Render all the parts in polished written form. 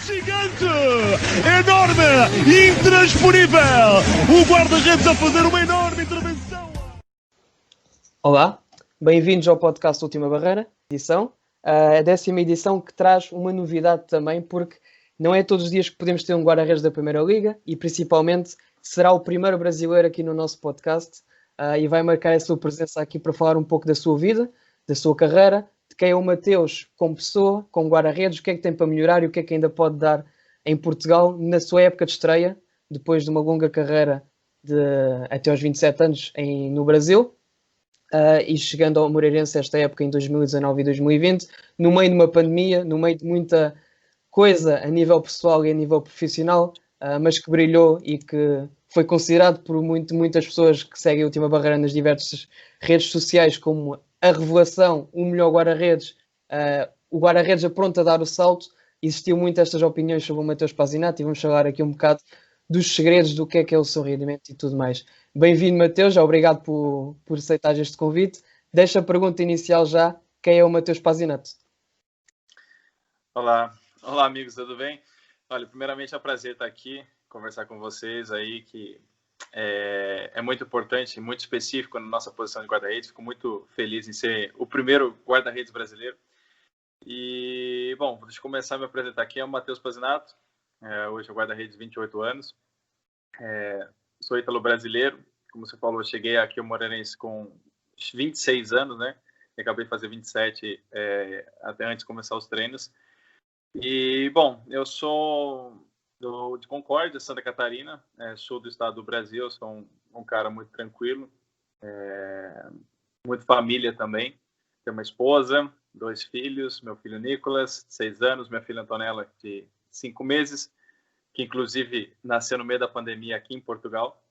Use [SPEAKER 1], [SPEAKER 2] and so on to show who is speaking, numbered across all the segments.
[SPEAKER 1] Gigante, enorme, intransponível. O guarda-redes a fazer uma enorme intervenção.
[SPEAKER 2] Olá, bem-vindos ao podcast Última Barreira, edição. A 10ª edição que traz uma novidade também, porque não é todos os dias que podemos ter um guarda-redes da Primeira Liga e principalmente será o primeiro brasileiro aqui no nosso podcast e vai marcar a sua presença aqui para falar um pouco da sua vida, da sua carreira, de quem é o Mateus como pessoa, como guarda-redes, o que é que tem para melhorar e o que é que ainda pode dar em Portugal na sua época de estreia, depois de uma longa carreira até aos 27 anos no Brasil. E chegando ao Moreirense esta época em 2019 e 2020, no meio de uma pandemia, no meio de muita coisa a nível pessoal e a nível profissional, mas que brilhou e que foi considerado por muitas pessoas que seguem a Última Barreira nas diversas redes sociais como a revelação, o melhor guarda-redes, o guarda-redes pronto a dar o salto. Existiam muitas estas opiniões sobre o Mateus Pazinato e vamos falar aqui um bocado dos segredos do que é o seu rendimento e tudo mais. Bem-vindo, Mateus, obrigado por aceitar este convite. Deixa a pergunta inicial já, quem é o Mateus Pazinato?
[SPEAKER 3] Olá, amigos, tudo bem? Olha, primeiramente é um prazer estar aqui, conversar com vocês aí, que é muito importante, muito específico na nossa posição de guarda-redes. Fico muito feliz em ser o primeiro guarda-redes brasileiro. E, bom, deixa eu começar a me apresentar aqui. É o Mateus Pazinato, hoje eu guarda-redes 28 anos. Sou ítalo-brasileiro, como você falou, cheguei aqui ao Moreirense com 26 anos, né? E acabei de fazer 27 até antes de começar os treinos. E, bom, eu sou de Concórdia, Santa Catarina, sou do estado do Brasil, sou um cara muito tranquilo, muito família também. Tenho uma esposa, 2 filhos, meu filho Nicolas, 6 anos, minha filha Antonella, de 5 meses, que inclusive nasceu no meio da pandemia aqui em Portugal.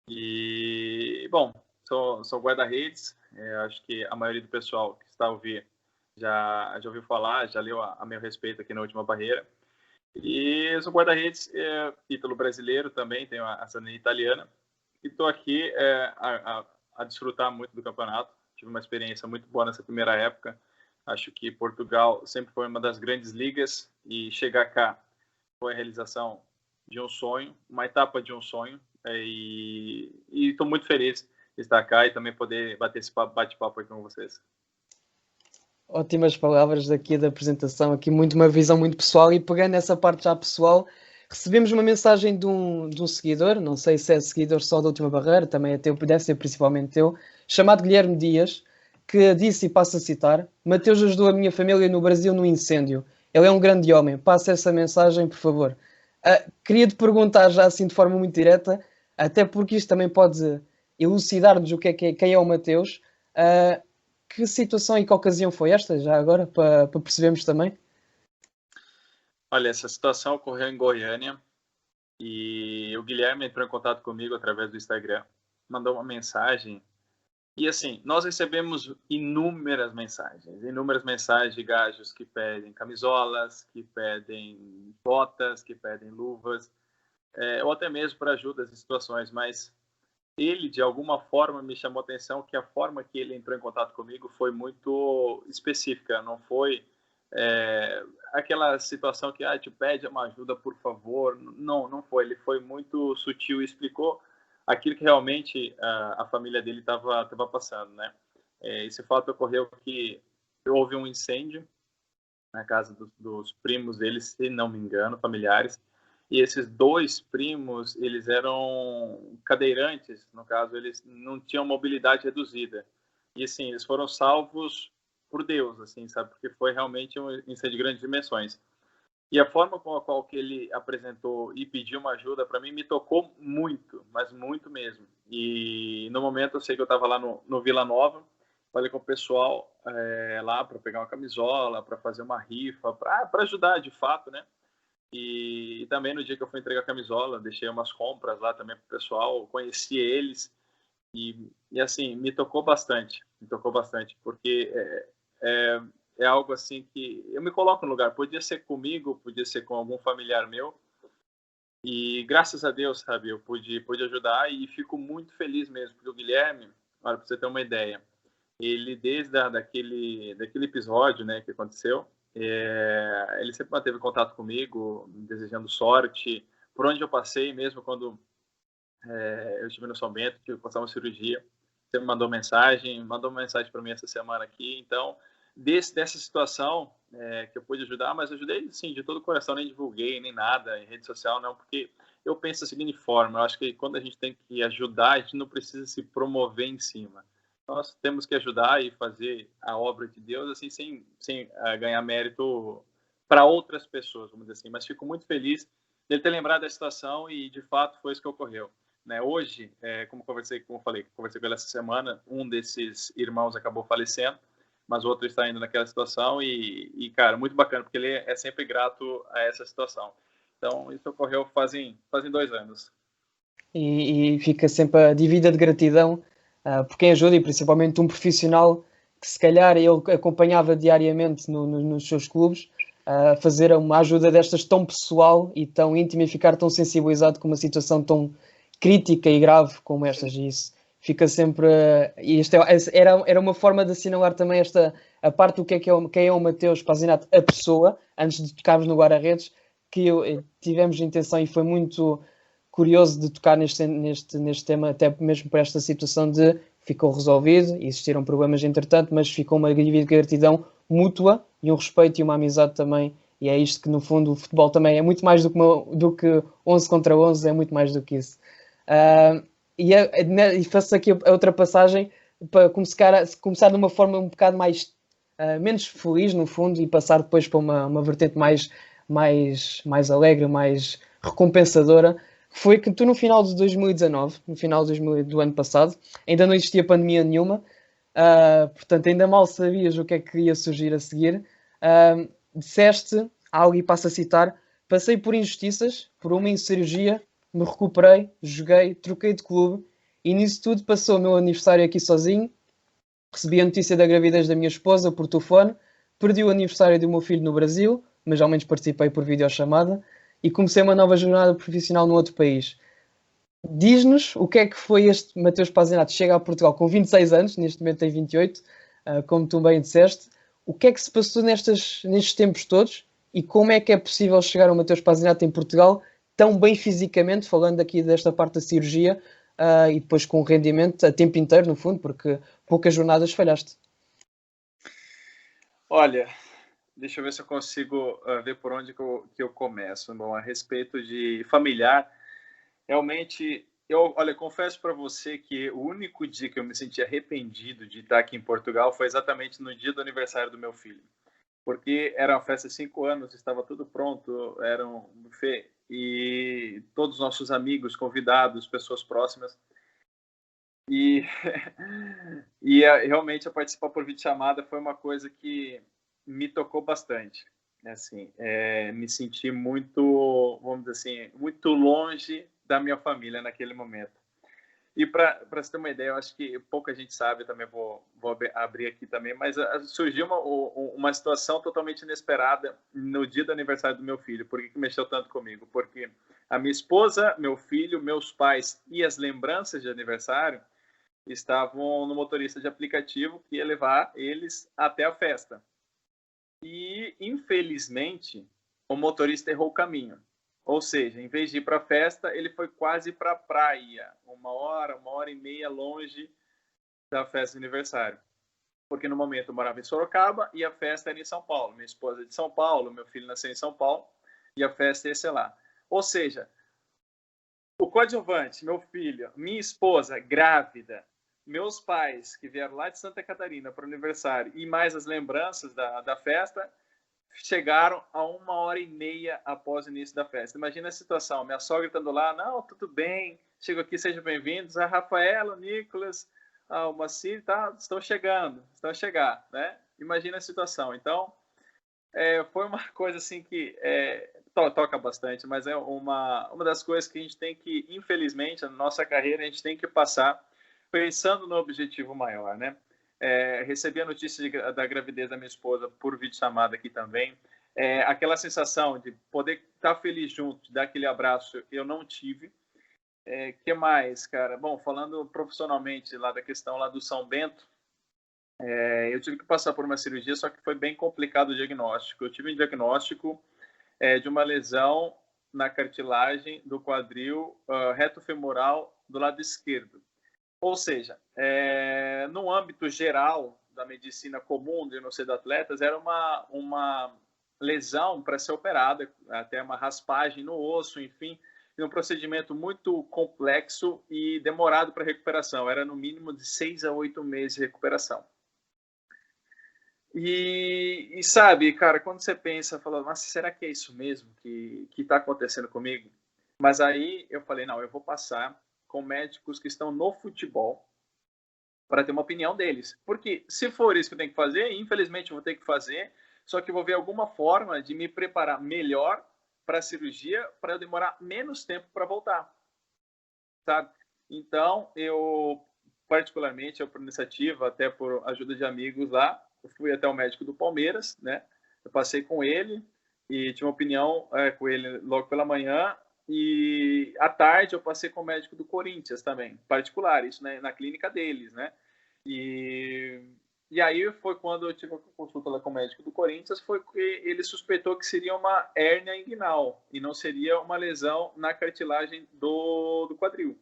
[SPEAKER 3] E, bom, sou guarda-redes, acho que a maioria do pessoal que está a ouvir já ouviu falar, já leu a meu respeito aqui na Última Barreira. E eu sou guarda-redes ítalo-brasileiro também, tenho a cidadania italiana. E estou aqui a desfrutar muito do campeonato. Tive uma experiência muito boa nessa primeira época. Acho que Portugal sempre foi uma das grandes ligas e chegar cá foi a realização de um sonho, uma etapa de um sonho. E estou muito feliz de estar cá e também poder bater esse bate-papo aqui com vocês.
[SPEAKER 2] Ótimas palavras daqui da apresentação, aqui uma visão muito pessoal, e pegando essa parte já pessoal, recebemos uma mensagem de um seguidor, não sei se é seguidor só da Última Barreira, também é teu, deve ser principalmente teu, chamado Guilherme Dias, que disse, e passo a citar: Mateus ajudou a minha família no Brasil no incêndio. Ele é um grande homem, passa essa mensagem, por favor. Queria-te perguntar já assim de forma muito direta, até porque isto também pode elucidar-nos o que é, quem é o Mateus. Que situação e que ocasião foi esta, já agora, para percebermos também?
[SPEAKER 3] Olha, essa situação ocorreu em Goiânia e o Guilherme entrou em contato comigo através do Instagram, mandou uma mensagem e, assim, nós recebemos inúmeras mensagens de gajos que pedem camisolas, que pedem botas, que pedem luvas, ou até mesmo para ajudas em situações, mas ele, de alguma forma, me chamou a atenção que a forma que ele entrou em contato comigo foi muito específica, não foi aquela situação que te pede uma ajuda, por favor. Não foi. Ele foi muito sutil e explicou aquilo que realmente a família dele estava passando, né? Esse fato ocorreu que houve um incêndio na casa dos primos dele, se não me engano, familiares. E esses 2 primos, eles eram cadeirantes, no caso, eles não tinham mobilidade reduzida. E, assim, eles foram salvos por Deus, assim, sabe? Porque foi realmente um incêndio de grandes dimensões. E a forma com a qual que ele apresentou e pediu uma ajuda, para mim, me tocou muito, mas muito mesmo. E, no momento, eu sei que eu estava lá no Vila Nova, falei com o pessoal lá para pegar uma camisola, para fazer uma rifa, para ajudar, de fato, né? E também no dia que eu fui entregar a camisola, deixei umas compras lá também para o pessoal, conheci eles e assim, me tocou bastante, porque é algo assim que eu me coloco no lugar, podia ser comigo, podia ser com algum familiar meu, e graças a Deus, sabe, eu pude ajudar e fico muito feliz mesmo, porque o Guilherme, para você ter uma ideia, ele desde daquele episódio, né, que aconteceu, Ele sempre manteve contato comigo, me desejando sorte, por onde eu passei, mesmo quando eu estive no São Bento, tive que passar uma cirurgia, você me mandou uma mensagem para mim essa semana aqui. Então, dessa situação que eu pude ajudar, mas ajudei, sim, de todo o coração, nem divulguei, nem nada em rede social, não, porque eu penso da seguinte forma: eu acho que quando a gente tem que ajudar, a gente não precisa se promover em cima. Nós temos que ajudar e fazer a obra de Deus, assim, sem ganhar mérito para outras pessoas, vamos dizer assim. Mas fico muito feliz de ele ter lembrado da situação e, de fato, foi isso que ocorreu. Né? Hoje, como eu falei com ele essa semana, um desses irmãos acabou falecendo, mas o outro está indo naquela situação e cara, muito bacana, porque ele é sempre grato a essa situação. Então, isso ocorreu fazem 2 anos.
[SPEAKER 2] E fica sempre a dívida de gratidão por quem ajuda, e principalmente um profissional que se calhar ele acompanhava diariamente nos seus clubes, a fazer uma ajuda destas tão pessoal e tão íntima, e ficar tão sensibilizado com uma situação tão crítica e grave como estas. E isso fica sempre. E isto era uma forma de assinalar também a parte do quem é o Mateus Pazinato, a pessoa, antes de tocarmos no guarda-redes, que tivemos intenção, e foi muito curioso de tocar neste tema, até mesmo por esta situação de ficou resolvido, existiram problemas entretanto, mas ficou uma gratidão mútua e um respeito e uma amizade também. E é isto que, no fundo, o futebol também é muito mais do que 11 contra 11, é muito mais do que isso. E faço aqui a outra passagem para começar de uma forma um bocado mais menos feliz, no fundo, e passar depois para uma vertente mais alegre, mais recompensadora. Foi que tu, no final de 2019, no final do ano passado, ainda não existia pandemia nenhuma, portanto ainda mal sabias o que é que ia surgir a seguir, disseste algo, e passo a citar: passei por injustiças, por uma cirurgia, me recuperei, joguei, troquei de clube, e nisso tudo passou o meu aniversário aqui sozinho, recebi a notícia da gravidez da minha esposa por telefone, perdi o aniversário do meu filho no Brasil, mas ao menos participei por videochamada, e comecei uma nova jornada profissional num outro país. Diz-nos o que é que foi este Mateus Pazinato. Chega a Portugal com 26 anos, neste momento tem 28, como tu bem disseste. O que é que se passou nestes tempos todos, e como é que é possível chegar ao Mateus Pazinato em Portugal tão bem fisicamente, falando aqui desta parte da cirurgia, e depois com rendimento a tempo inteiro, no fundo, porque poucas jornadas falhaste?
[SPEAKER 3] Olha, deixa eu ver se eu consigo ver por onde que eu começo. Bom, a respeito de familiar, realmente, olha, confesso para você que o único dia que eu me senti arrependido de estar aqui em Portugal foi exatamente no dia do aniversário do meu filho. Porque era uma festa de 5 anos, estava tudo pronto, era um buffet, e todos os nossos amigos, convidados, pessoas próximas. E, realmente a participar por videochamada foi uma coisa que me tocou bastante. Assim, me senti muito, vamos dizer assim, muito longe da minha família naquele momento. E para você ter uma ideia, eu acho que pouca gente sabe, também vou abrir aqui também, mas surgiu uma situação totalmente inesperada no dia do aniversário do meu filho. Por que mexeu tanto comigo? Porque a minha esposa, meu filho, meus pais e as lembranças de aniversário estavam no motorista de aplicativo que ia levar eles até a festa. E, infelizmente, o motorista errou o caminho. Ou seja, em vez de ir para a festa, ele foi quase para a praia, 1 hora e meia longe da festa de aniversário. Porque no momento eu morava em Sorocaba e a festa era em São Paulo. Minha esposa é de São Paulo, meu filho nasceu em São Paulo e a festa ia ser lá. Ou seja, o coadjuvante, meu filho, minha esposa grávida, meus pais que vieram lá de Santa Catarina para o aniversário e mais as lembranças da festa, chegaram a 1 hora e meia após o início da festa. Imagina a situação, minha sogra estando lá: não, tudo bem, chego aqui, sejam bem-vindos. A Rafaela, o Nicolas, o Macir, tá, estão a chegar, né? Imagina a situação. Então, foi uma coisa assim que toca bastante, mas é uma das coisas que a gente tem que, infelizmente, na nossa carreira, a gente tem que passar pensando no objetivo maior, né? Recebi a notícia da gravidez da minha esposa por videochamada aqui também. Aquela sensação de poder estar feliz junto, de dar aquele abraço, eu não tive. Que mais, cara? Bom, falando profissionalmente lá da questão lá do São Bento, Eu tive que passar por uma cirurgia, só que foi bem complicado o diagnóstico. Eu tive um diagnóstico de uma lesão na cartilagem do quadril reto-femoral do lado esquerdo. Ou seja, no âmbito geral da medicina comum de não ser de atletas, era uma lesão para ser operada, até uma raspagem no osso, enfim, um procedimento muito complexo e demorado para recuperação. Era no mínimo de 6 a 8 meses de recuperação. E sabe, cara, quando você pensa, fala, nossa, será que é isso mesmo que está acontecendo comigo? Mas aí eu falei, não, eu vou passar com médicos que estão no futebol para ter uma opinião deles. Porque se for isso que eu tenho que fazer, infelizmente eu vou ter que fazer, só que eu vou ver alguma forma de me preparar melhor para a cirurgia, para eu demorar menos tempo para voltar, sabe? Então, eu, particularmente, por iniciativa, até por ajuda de amigos lá, eu fui até o médico do Palmeiras, né? Eu passei com ele e tinha uma opinião com ele logo pela manhã, e à tarde eu passei com o médico do Corinthians também, particular, isso né, na clínica deles, né? E aí foi quando eu tive uma consulta lá com o médico do Corinthians, foi que ele suspeitou que seria uma hérnia inguinal e não seria uma lesão na cartilagem do quadril,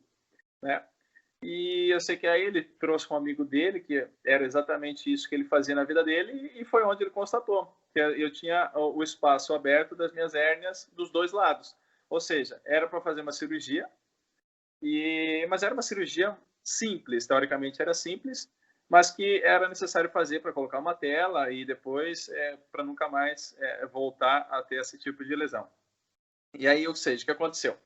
[SPEAKER 3] né? E eu sei que aí ele trouxe um amigo dele, que era exatamente isso que ele fazia na vida dele, e foi onde ele constatou que eu tinha o espaço aberto das minhas hérnias dos dois lados. Ou seja, era para fazer uma cirurgia, mas era uma cirurgia simples, teoricamente era simples, mas que era necessário fazer para colocar uma tela e depois para nunca mais voltar a ter esse tipo de lesão. E aí, ou seja, o que aconteceu?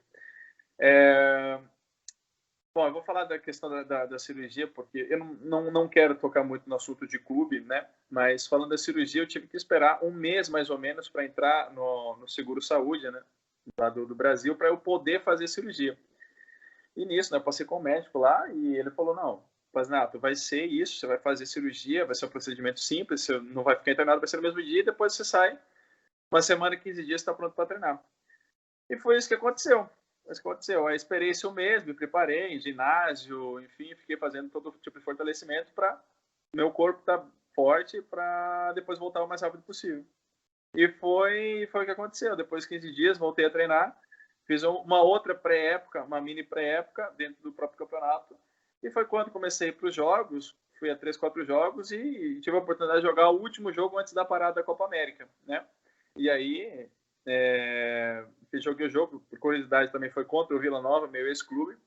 [SPEAKER 3] Bom, eu vou falar da questão da cirurgia, porque eu não quero tocar muito no assunto de clube, né? Mas falando da cirurgia, eu tive que esperar um mês, mais ou menos, para entrar no seguro-saúde, né? Lá do Brasil, para eu poder fazer cirurgia. E nisso, né, eu passei com o médico lá e ele falou, não, Pazinato, vai ser isso, você vai fazer cirurgia, vai ser um procedimento simples, você não vai ficar internado, vai ser no mesmo dia, e depois você sai, uma semana, 15 dias, está pronto para treinar. E foi isso que aconteceu. Aí esperei esse um mês, me preparei em ginásio, enfim, fiquei fazendo todo tipo de fortalecimento para meu corpo estar forte para depois voltar o mais rápido possível. E foi o que aconteceu. Depois de 15 dias, voltei a treinar, fiz uma outra pré-época, uma mini pré-época dentro do próprio campeonato. E foi quando comecei para os jogos, fui a 3, 4 jogos e tive a oportunidade de jogar o último jogo antes da parada da Copa América, né? E aí, joguei o jogo, por curiosidade também foi contra o Vila Nova, meu ex-clube.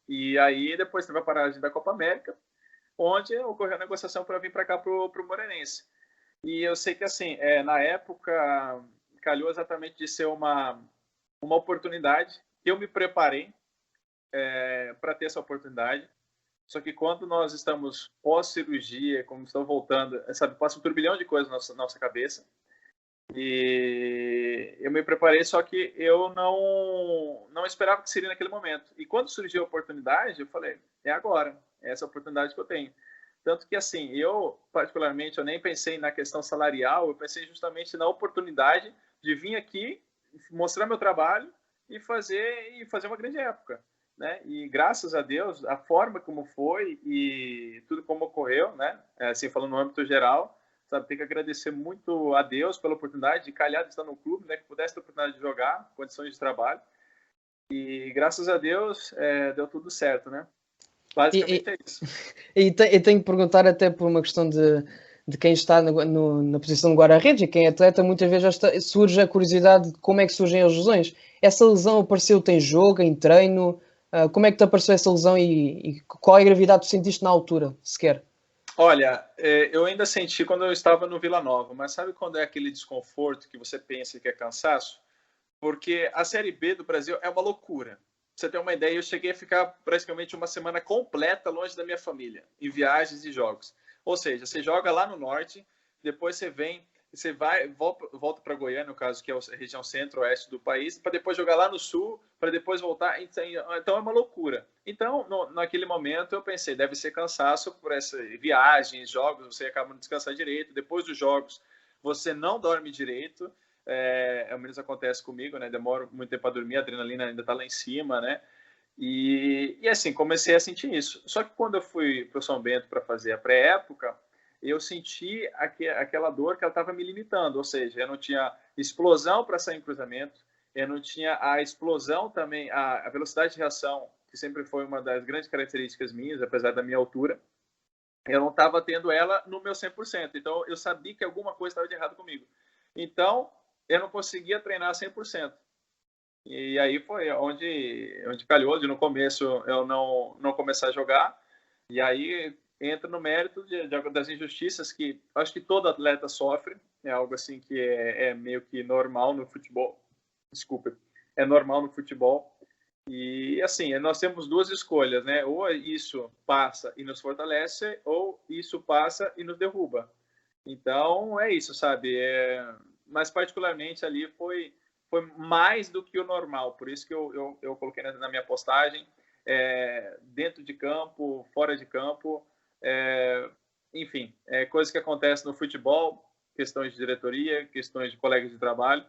[SPEAKER 3] E aí depois teve a paragem da Copa América, onde ocorreu a negociação para vir para cá para o Moreirense. E eu sei que, assim, na época, calhou exatamente de ser uma oportunidade. Eu me preparei para ter essa oportunidade. Só que quando nós estamos pós-cirurgia, como estamos voltando, sabe, passa um turbilhão de coisas na nossa cabeça. E eu me preparei, só que eu não esperava que seria naquele momento. E quando surgiu a oportunidade, eu falei, é agora, é essa oportunidade que eu tenho. Tanto que, assim, eu, particularmente, eu nem pensei na questão salarial, eu pensei justamente na oportunidade de vir aqui, mostrar meu trabalho e fazer uma grande época, né? E, graças a Deus, a forma como foi e tudo como ocorreu, né? Assim, falando no âmbito geral, sabe, tem que agradecer muito a Deus pela oportunidade de calhar de estar no clube, né? Que pudesse ter a oportunidade de jogar, condições de trabalho. E, graças a Deus, deu tudo certo, né? Basicamente é isso.
[SPEAKER 2] E tenho que perguntar, até por uma questão de quem está na posição de guarda-redes e quem é atleta, muitas vezes surge a curiosidade de como é que surgem as lesões. Essa lesão apareceu-te em jogo, em treino? Como é que te apareceu essa lesão e qual é a gravidade que tu sentiste na altura, sequer?
[SPEAKER 3] Olha, eu ainda senti quando eu estava no Vila Nova, mas sabe quando é aquele desconforto que você pensa que é cansaço? Porque a Série B do Brasil é uma loucura. Pra você ter uma ideia, eu cheguei a ficar praticamente uma semana completa longe da minha família, em viagens e jogos. Ou seja, você joga lá no norte, depois você vem, você volta para Goiânia, no caso, que é a região centro-oeste do país, para depois jogar lá no sul, para depois voltar. Então é uma loucura. Então, naquele momento, eu pensei, deve ser cansaço por essa viagens, jogos, você acaba não descansando direito. Depois dos jogos, você não dorme direito. Ao menos acontece comigo, né? Demoro muito tempo para dormir, a adrenalina ainda está lá em cima, né? E assim, comecei a sentir isso. Só que quando eu fui para o São Bento para fazer a pré-época, eu senti aquela dor que ela estava me limitando, ou seja, eu não tinha explosão para sair em cruzamento, eu não tinha a explosão também, a velocidade de reação, que sempre foi uma das grandes características minhas, apesar da minha altura, eu não estava tendo ela no meu 100%. Então, eu sabia que alguma coisa estava de errado comigo. Então, eu não conseguia treinar 100%. E aí foi onde calhou de no começo eu não começar a jogar. E aí entra no mérito das injustiças que acho que todo atleta sofre. É algo assim que é meio que normal no futebol. Desculpa, é normal no futebol. E assim, nós temos duas escolhas, né? Ou isso passa e nos fortalece, ou isso passa e nos derruba. Então é isso, sabe? Mas particularmente ali foi mais do que o normal. Por isso que eu coloquei na minha postagem, dentro de campo, fora de campo, enfim, coisas que acontecem no futebol, questões de diretoria, questões de colegas de trabalho.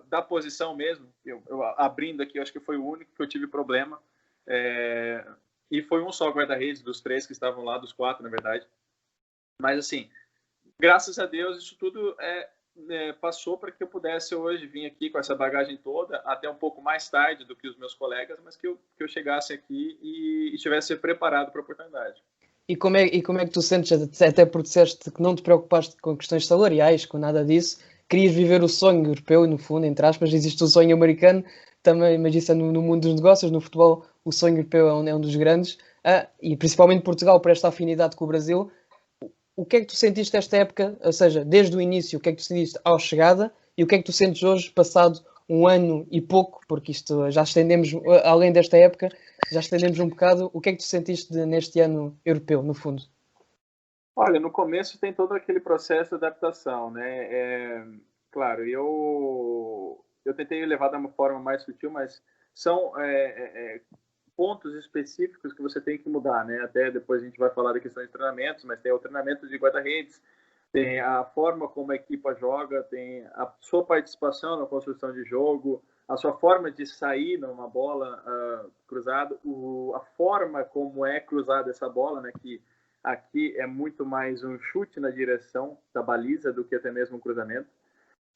[SPEAKER 3] Da posição mesmo, eu abrindo aqui, eu acho que foi o único que eu tive problema, e foi um só guarda-redes dos 3 que estavam lá, dos 4 na verdade, mas assim, graças a Deus isso tudo passou para que eu pudesse hoje vir aqui com essa bagagem toda, até um pouco mais tarde do que os meus colegas, mas que eu chegasse aqui e estivesse preparado para a oportunidade.
[SPEAKER 2] E como é que tu sentes, até porque disseste que não te preocupaste com questões salariais, com nada disso, querias viver o sonho europeu, no fundo, entre aspas, existe o sonho americano também, mas isso é no mundo dos negócios, no futebol o sonho europeu é um dos grandes, e principalmente Portugal, por esta afinidade com o Brasil. O que é que tu sentiste esta época, ou seja, desde o início, o que é que tu sentiste à chegada, e o que é que tu sentes hoje, passado um ano e pouco, porque isto já estendemos, além desta época, já estendemos um bocado, o que é que tu sentiste neste ano europeu, no fundo?
[SPEAKER 3] Olha, no começo tem todo aquele processo de adaptação, né? Claro, eu tentei levar de uma forma mais sutil, mas são pontos específicos que você tem que mudar, né? Até depois a gente vai falar da questão de treinamentos, mas tem o treinamento de guarda-redes, tem a forma como a equipa joga, tem a sua participação na construção de jogo, a sua forma de sair numa bola cruzada, a forma como é cruzada essa bola, né? Que aqui é muito mais um chute na direção da baliza do que até mesmo um cruzamento.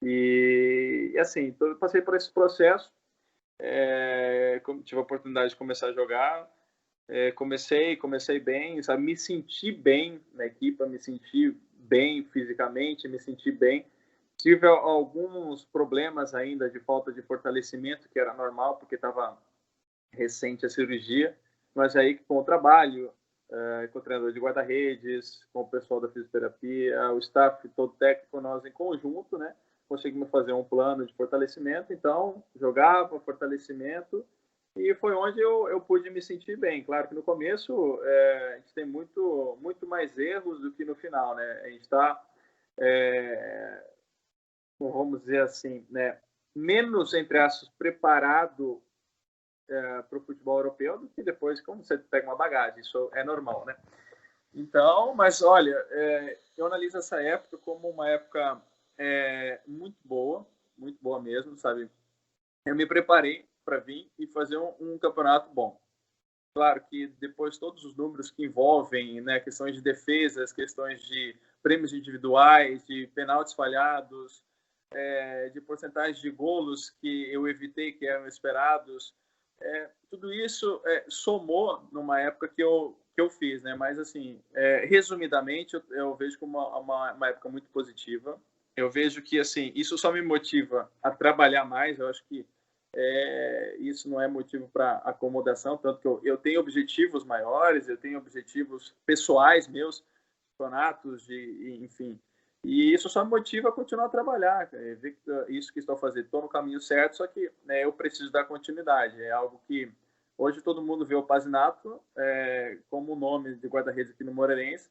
[SPEAKER 3] E assim, eu passei por esse processo, tive a oportunidade de começar a jogar, comecei bem, sabe? Me senti bem na equipa, me senti bem fisicamente, me senti bem. Tive alguns problemas ainda de falta de fortalecimento, que era normal, porque estava recente a cirurgia, mas aí com o trabalho, com o treinador de guarda-redes, com o pessoal da fisioterapia, o staff todo técnico, nós em conjunto, né, conseguimos fazer um plano de fortalecimento. Então, jogava fortalecimento e foi onde eu pude me sentir bem. Claro que no começo a gente tem muito mais erros do que no final, né? A gente está, vamos dizer assim, né, menos, entre aspas, preparado para o futebol europeu do que depois, como você pega uma bagagem. Isso é normal, né? Então, mas olha, eu analiso essa época como uma época muito boa mesmo, sabe? Eu me preparei para vir e fazer um campeonato bom. Claro que depois todos os números que envolvem, né, questões de defesas, questões de prêmios individuais, de penaltis falhados, de porcentagem de golos que eu evitei, que eram esperados, tudo isso somou numa época que eu fiz, né? Mas assim, resumidamente, eu vejo como uma época muito positiva. Eu vejo que assim, isso só me motiva a trabalhar mais. Eu acho que isso não é motivo para acomodação, tanto que eu tenho objetivos maiores, eu tenho objetivos pessoais meus, campeonatos, enfim. E isso só me motiva a continuar a trabalhar, ver que isso que estou fazendo, estou no caminho certo, só que eu preciso dar continuidade. É algo que hoje todo mundo vê o Pazinato como o nome de guarda-redes aqui no Moreirense,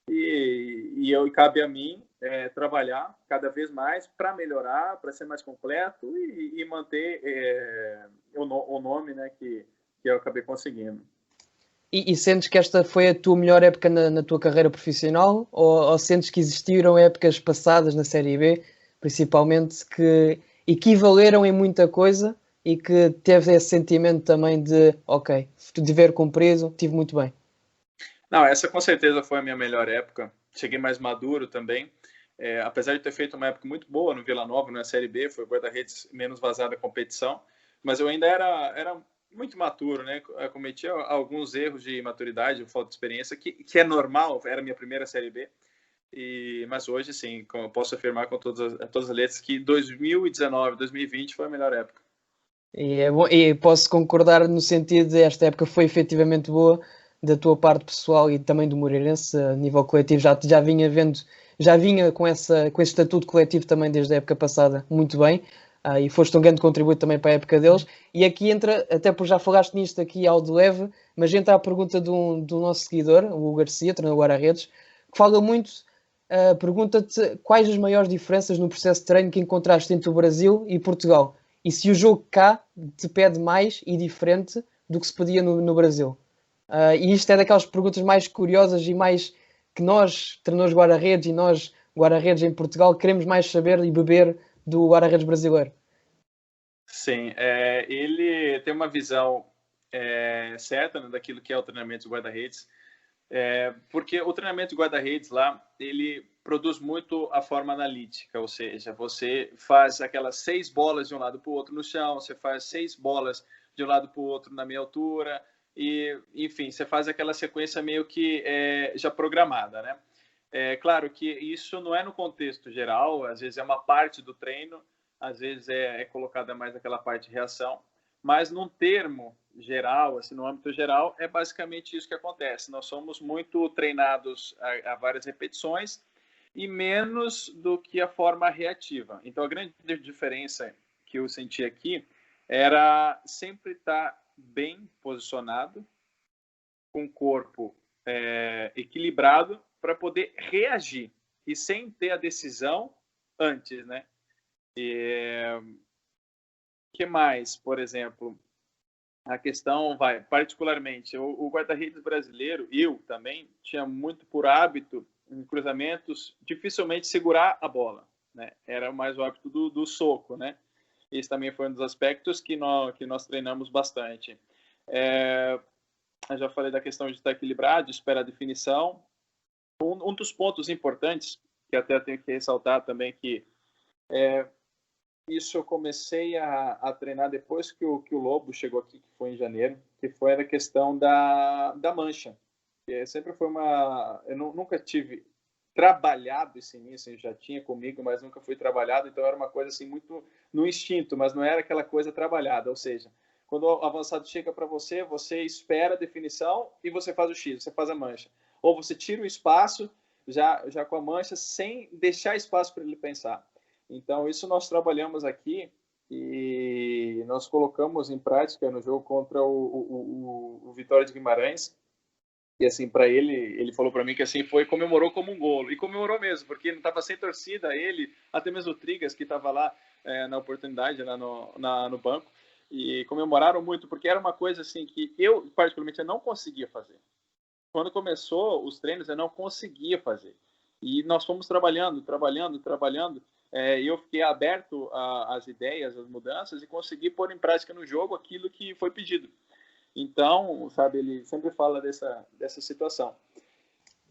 [SPEAKER 3] e cabe a mim trabalhar cada vez mais para melhorar, para ser mais completo e manter o nome, né, que eu acabei conseguindo.
[SPEAKER 2] E sentes que esta foi a tua melhor época na tua carreira profissional? Ou sentes que existiram épocas passadas na Série B, principalmente, que equivaleram em muita coisa, e que teve esse sentimento também de, ok, dever cumprido, tive muito bem?
[SPEAKER 3] Não, essa com certeza foi a minha melhor época. Cheguei mais maduro também. Apesar de ter feito uma época muito boa no Vila Nova, na Série B, foi o guarda-redes menos vazado da competição, mas eu ainda era muito maturo, né? Eu cometia alguns erros de maturidade, falta de experiência, que é normal, era a minha primeira Série B. Mas hoje, sim, eu posso afirmar com todas as letras que 2019, 2020 foi a melhor época.
[SPEAKER 2] E posso concordar no sentido de esta época foi efetivamente boa da tua parte pessoal e também do Moreirense a nível coletivo. Já vinha com esse estatuto coletivo também desde a época passada muito bem, e foste um grande contributo também para a época deles. E aqui entra, até por já falaste nisto aqui ao de leve, mas entra a pergunta do nosso seguidor, o Hugo Garcia, treinador do Guarda-Redes, que fala muito, pergunta-te quais as maiores diferenças no processo de treino que encontraste entre o Brasil e Portugal, e se o jogo cá te pede mais e diferente do que se pedia no Brasil. E isto é daquelas perguntas mais curiosas e mais que nós, treinadores guarda-redes e nós, guarda-redes em Portugal, queremos mais saber e beber do guarda-redes brasileiro.
[SPEAKER 3] Sim, ele tem uma visão certa, né, daquilo que é o treinamento do guarda-redes, porque o treinamento de guarda-redes lá, ele produz muito a forma analítica, ou seja, você faz aquelas 6 bolas de um lado para o outro no chão, você faz 6 bolas de um lado para o outro na meia altura, e, enfim, você faz aquela sequência meio que já programada, né? Claro que isso não é no contexto geral, às vezes é uma parte do treino, às vezes é colocada mais aquela parte de reação, mas num termo geral, assim, no âmbito geral, é basicamente isso que acontece. Nós somos muito treinados a várias repetições e menos do que a forma reativa. Então, a grande diferença que eu senti aqui era sempre estar bem posicionado, com o corpo equilibrado, para poder reagir e sem ter a decisão antes, né? Que mais, por exemplo, a questão particularmente, o guarda-redes brasileiro, eu também, tinha muito por hábito, em cruzamentos, dificilmente segurar a bola, né? Era mais o hábito do soco, né? Esse também foi um dos aspectos que nós treinamos bastante. Eu já falei da questão de estar equilibrado, de esperar a definição. Um dos pontos importantes, que até tenho que ressaltar também, que isso eu comecei a treinar depois que o Lobo chegou aqui, que foi em janeiro, que foi a questão da mancha. Sempre foi eu nunca tive trabalhado esse início, já tinha comigo, mas nunca fui trabalhado, então era uma coisa assim muito no instinto, mas não era aquela coisa trabalhada, ou seja, quando o avançado chega para você, você espera a definição e você faz o X, você faz a mancha. Ou você tira o espaço já com a mancha, sem deixar espaço para ele pensar. Então, isso nós trabalhamos aqui e nós colocamos em prática no jogo contra o Vitória de Guimarães. E assim, para ele falou para mim que assim comemorou como um golo. E comemorou mesmo, porque não estava sem torcida, ele, até mesmo o Trigas, que estava lá na oportunidade, lá no banco. E comemoraram muito, porque era uma coisa assim que eu, particularmente, eu não conseguia fazer. Quando começou os treinos, eu não conseguia fazer. E nós fomos trabalhando. E eu fiquei aberto às ideias, às mudanças, e consegui pôr em prática no jogo aquilo que foi pedido. Então, sabe, ele sempre fala dessa situação.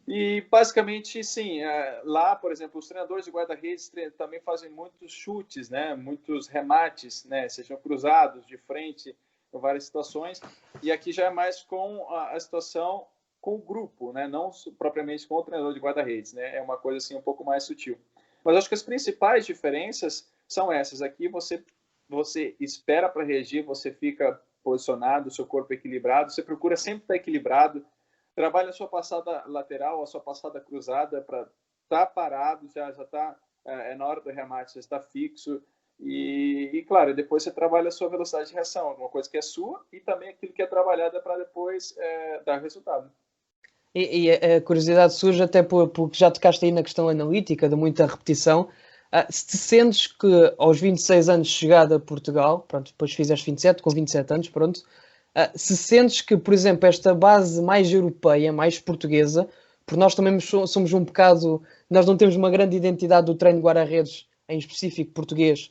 [SPEAKER 3] E, basicamente, sim, lá, por exemplo, os treinadores de guarda-redes também fazem muitos chutes, né, muitos remates, né, sejam cruzados, de frente, em várias situações. E aqui já é mais com a situação com o grupo, né, não propriamente com o treinador de guarda-redes, né, é uma coisa assim um pouco mais sutil. Mas acho que as principais diferenças são essas. Aqui você espera para reagir, você fica posicionado, seu corpo equilibrado, você procura sempre estar equilibrado, trabalha a sua passada lateral, a sua passada cruzada para estar parado, já está na hora do remate, já está fixo. E claro, depois você trabalha a sua velocidade de reação, alguma coisa que é sua e também aquilo que é trabalhada para depois dar resultado.
[SPEAKER 2] E a curiosidade surge até porque já tocaste aí na questão analítica, de muita repetição. Se te sentes que aos 26 anos de chegada a Portugal, pronto, depois fizeste 27, com 27 anos, pronto, se sentes que, por exemplo, esta base mais europeia, mais portuguesa, porque nós também somos um bocado, nós não temos uma grande identidade do treino de guarda-redes, em específico português,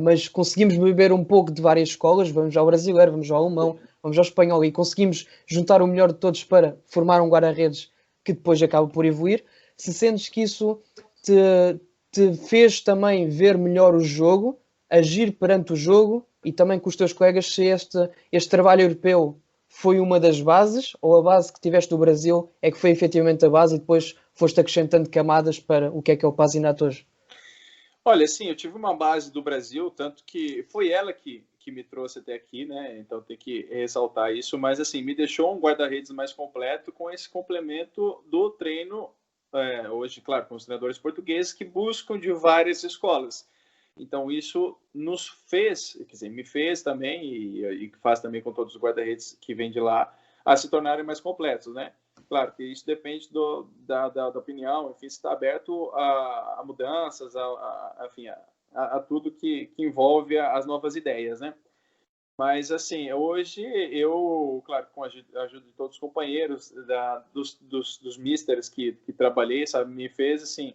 [SPEAKER 2] mas conseguimos beber um pouco de várias escolas, vamos ao brasileiro, vamos ao alemão, vamos ao espanhol e conseguimos juntar o melhor de todos para formar um guarda-redes que depois acaba por evoluir. Se sentes que isso te fez também ver melhor o jogo, agir perante o jogo e também com os teus colegas, se este trabalho europeu foi uma das bases ou a base que tiveste do Brasil é que foi efetivamente a base e depois foste acrescentando camadas para o que é o Pazinato hoje?
[SPEAKER 3] Olha, sim, eu tive uma base do Brasil, tanto que foi ela que me trouxe até aqui, né? Então tem que ressaltar isso, mas assim, me deixou um guarda-redes mais completo com esse complemento do treino, hoje, claro, com os treinadores portugueses que buscam de várias escolas. Então isso nos fez, quer dizer, me fez também, e faz também com todos os guarda-redes que vêm de lá, a se tornarem mais completos, né? Claro que isso depende da opinião, enfim, se está aberto a mudanças, enfim, a tudo que envolve as novas ideias, né? Mas, assim, hoje eu, claro, com a ajuda de todos os companheiros, dos misters que trabalhei, sabe, me fez, assim,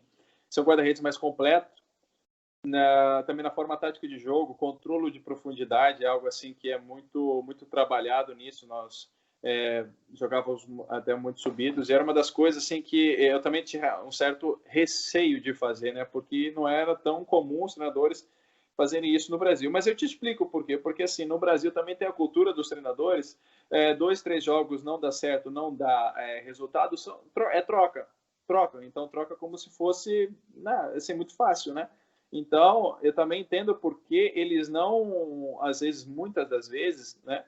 [SPEAKER 3] ser um guarda-redes mais completo, também na forma tática de jogo, controle de profundidade, é algo, assim, que é muito, muito trabalhado nisso, nós jogávamos até muito subidos, e era uma das coisas assim que eu também tinha um certo receio de fazer, né? Porque não era tão comum os treinadores fazerem isso no Brasil. Mas eu te explico por quê. Porque assim, no Brasil também tem a cultura dos treinadores, 2, 3 jogos não dá certo, não dá resultado, é troca. Então troca como se fosse, assim, muito fácil, né? Então eu também entendo porque eles não, às vezes, muitas das vezes, né?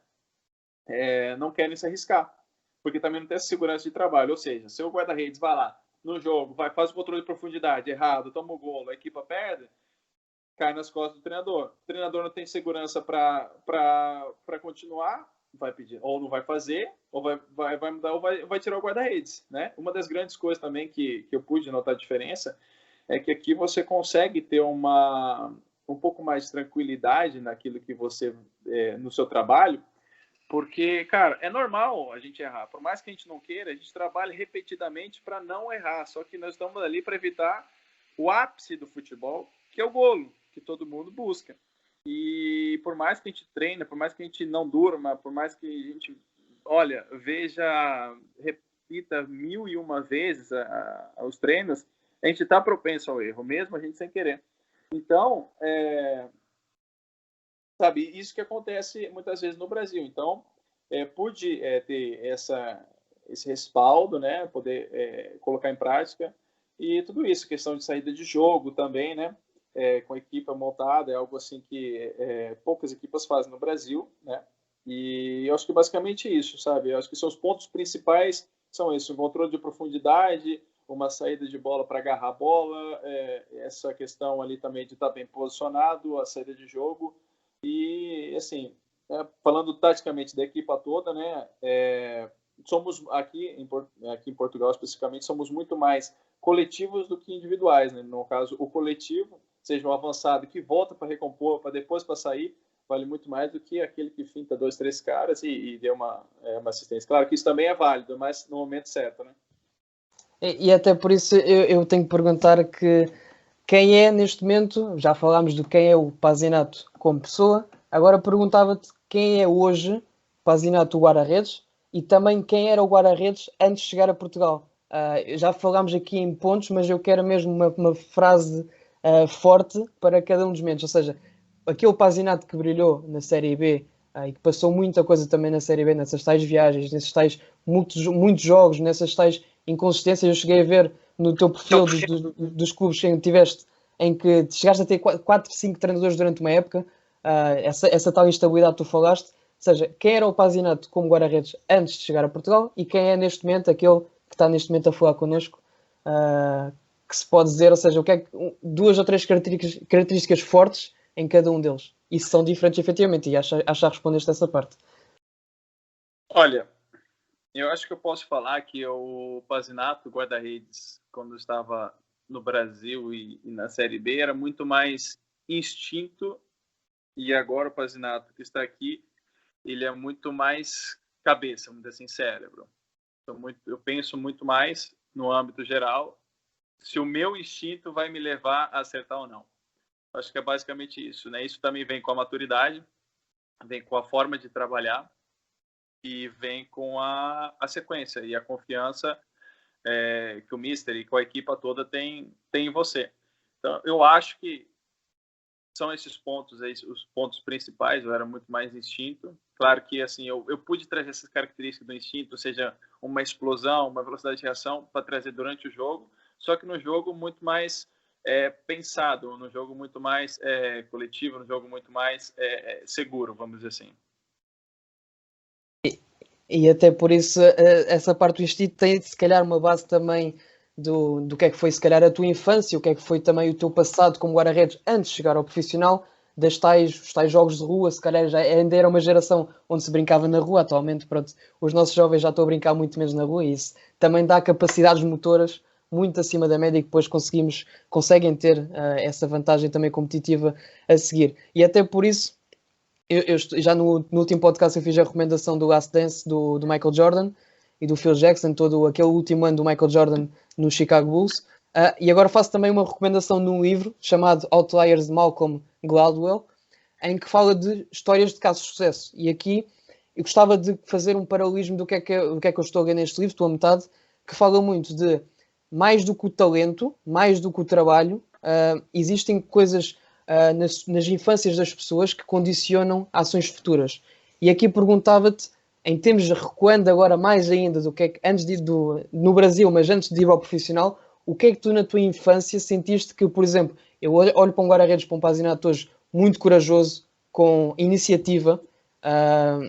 [SPEAKER 3] Não querem se arriscar, porque também não tem essa segurança de trabalho. Ou seja, se o guarda-redes vai lá no jogo, faz o controle de profundidade errado, toma o gol, a equipa perde, cai nas costas do treinador. O treinador não tem segurança para continuar, vai pedir, ou não vai fazer, ou vai mudar, ou vai tirar o guarda-redes, né? Uma das grandes coisas também que eu pude notar a diferença é que aqui você consegue ter um pouco mais de tranquilidade naquilo que você, no seu trabalho, porque, cara, é normal a gente errar. Por mais que a gente não queira, a gente trabalha repetidamente para não errar. Só que nós estamos ali para evitar o ápice do futebol, que é o golo, que todo mundo busca. E por mais que a gente treine, por mais que a gente não durma, por mais que a gente, olha, repita 1001 vezes os treinos, a gente está propenso ao erro, mesmo a gente sem querer. Então, sabe, isso que acontece muitas vezes no Brasil. Então, pude ter esse respaldo, né, poder colocar em prática, e tudo isso, questão de saída de jogo também, né, com a equipe montada, é algo assim que poucas equipas fazem no Brasil, né, e eu acho que basicamente isso, sabe, eu acho que são os pontos principais, são esses, um controle de profundidade, uma saída de bola para agarrar a bola, essa questão ali também de estar bem posicionado, a saída de jogo. E, assim, falando taticamente da equipa toda, né, somos aqui em Portugal especificamente, somos muito mais coletivos do que individuais, né? No caso, o coletivo, seja um avançado que volta para recompor, para depois para sair, vale muito mais do que aquele que finta 2, 3 caras e deu uma assistência. Claro que isso também é válido, mas no momento certo, né?
[SPEAKER 2] E até por isso eu tenho que perguntar que quem é neste momento, já falámos de quem é o Pazinato como pessoa, agora perguntava-te quem é hoje Pazinato o guarda-redes e também quem era o guarda-redes antes de chegar a Portugal. Já falámos aqui em pontos, mas eu quero mesmo uma frase forte para cada um dos momentos, ou seja, aquele Pazinato que brilhou na Série B e que passou muita coisa também na Série B, nessas tais viagens, nesses tais muitos jogos, nessas tais inconsistências, eu cheguei a ver no teu perfil dos clubes em que tiveste, em que chegaste a ter 4, 5 treinadores durante uma época, essa tal instabilidade que tu falaste, ou seja, quem era o Pazinato como guarda-redes antes de chegar a Portugal e quem é neste momento aquele que está neste momento a falar connosco, que se pode dizer, ou seja, o que é que, 2 ou 3 características fortes em cada um deles. E se são diferentes efetivamente, e acho que respondeste essa parte.
[SPEAKER 3] Olha, eu acho que eu posso falar que o Pazinato, guarda-redes, quando estava no Brasil e na Série B, era muito mais instinto, e agora o Pazinato que está aqui, ele é muito mais cabeça, vamos dizer assim, cérebro. Eu penso muito mais no âmbito geral, se o meu instinto vai me levar a acertar ou não. Acho que é basicamente isso, né? Isso também vem com a maturidade, vem com a forma de trabalhar e vem com a sequência e a confiança que o Mister e com a equipa toda tem em você. Então, eu acho que são esses pontos aí, os pontos principais. Eu era muito mais instinto. Claro que assim eu pude trazer essas características do instinto, ou seja, uma explosão, uma velocidade de reação, para trazer durante o jogo, só que no jogo muito mais pensado, no jogo muito mais coletivo, no jogo muito mais seguro, vamos dizer assim.
[SPEAKER 2] E até por isso, essa parte do instinto tem se calhar uma base também do que é que foi se calhar a tua infância, o que é que foi também o teu passado como guarda-redes antes de chegar ao profissional, os tais jogos de rua, se calhar ainda era uma geração onde se brincava na rua. Atualmente, pronto, os nossos jovens já estão a brincar muito menos na rua, e isso também dá capacidades motoras muito acima da média, e depois conseguem ter essa vantagem também competitiva a seguir. E até por isso, já no último podcast eu fiz a recomendação do Last Dance do Michael Jordan e do Phil Jackson, todo aquele último ano do Michael Jordan no Chicago Bulls. E agora faço também uma recomendação num livro chamado Outliers de Malcolm Gladwell, em que fala de histórias de casos de sucesso. E aqui eu gostava de fazer um paralelismo do que é que eu estou a ler neste livro, estou a metade, que fala muito de mais do que o talento, mais do que o trabalho, existem coisas nas infâncias das pessoas que condicionam ações futuras. E aqui perguntava-te, em termos de recuando agora mais ainda do que é que antes de ir no Brasil, mas antes de ir ao profissional, o que é que tu na tua infância sentiste que, por exemplo, eu olho para um guarda-redes, para um Pazinato hoje muito corajoso, com iniciativa,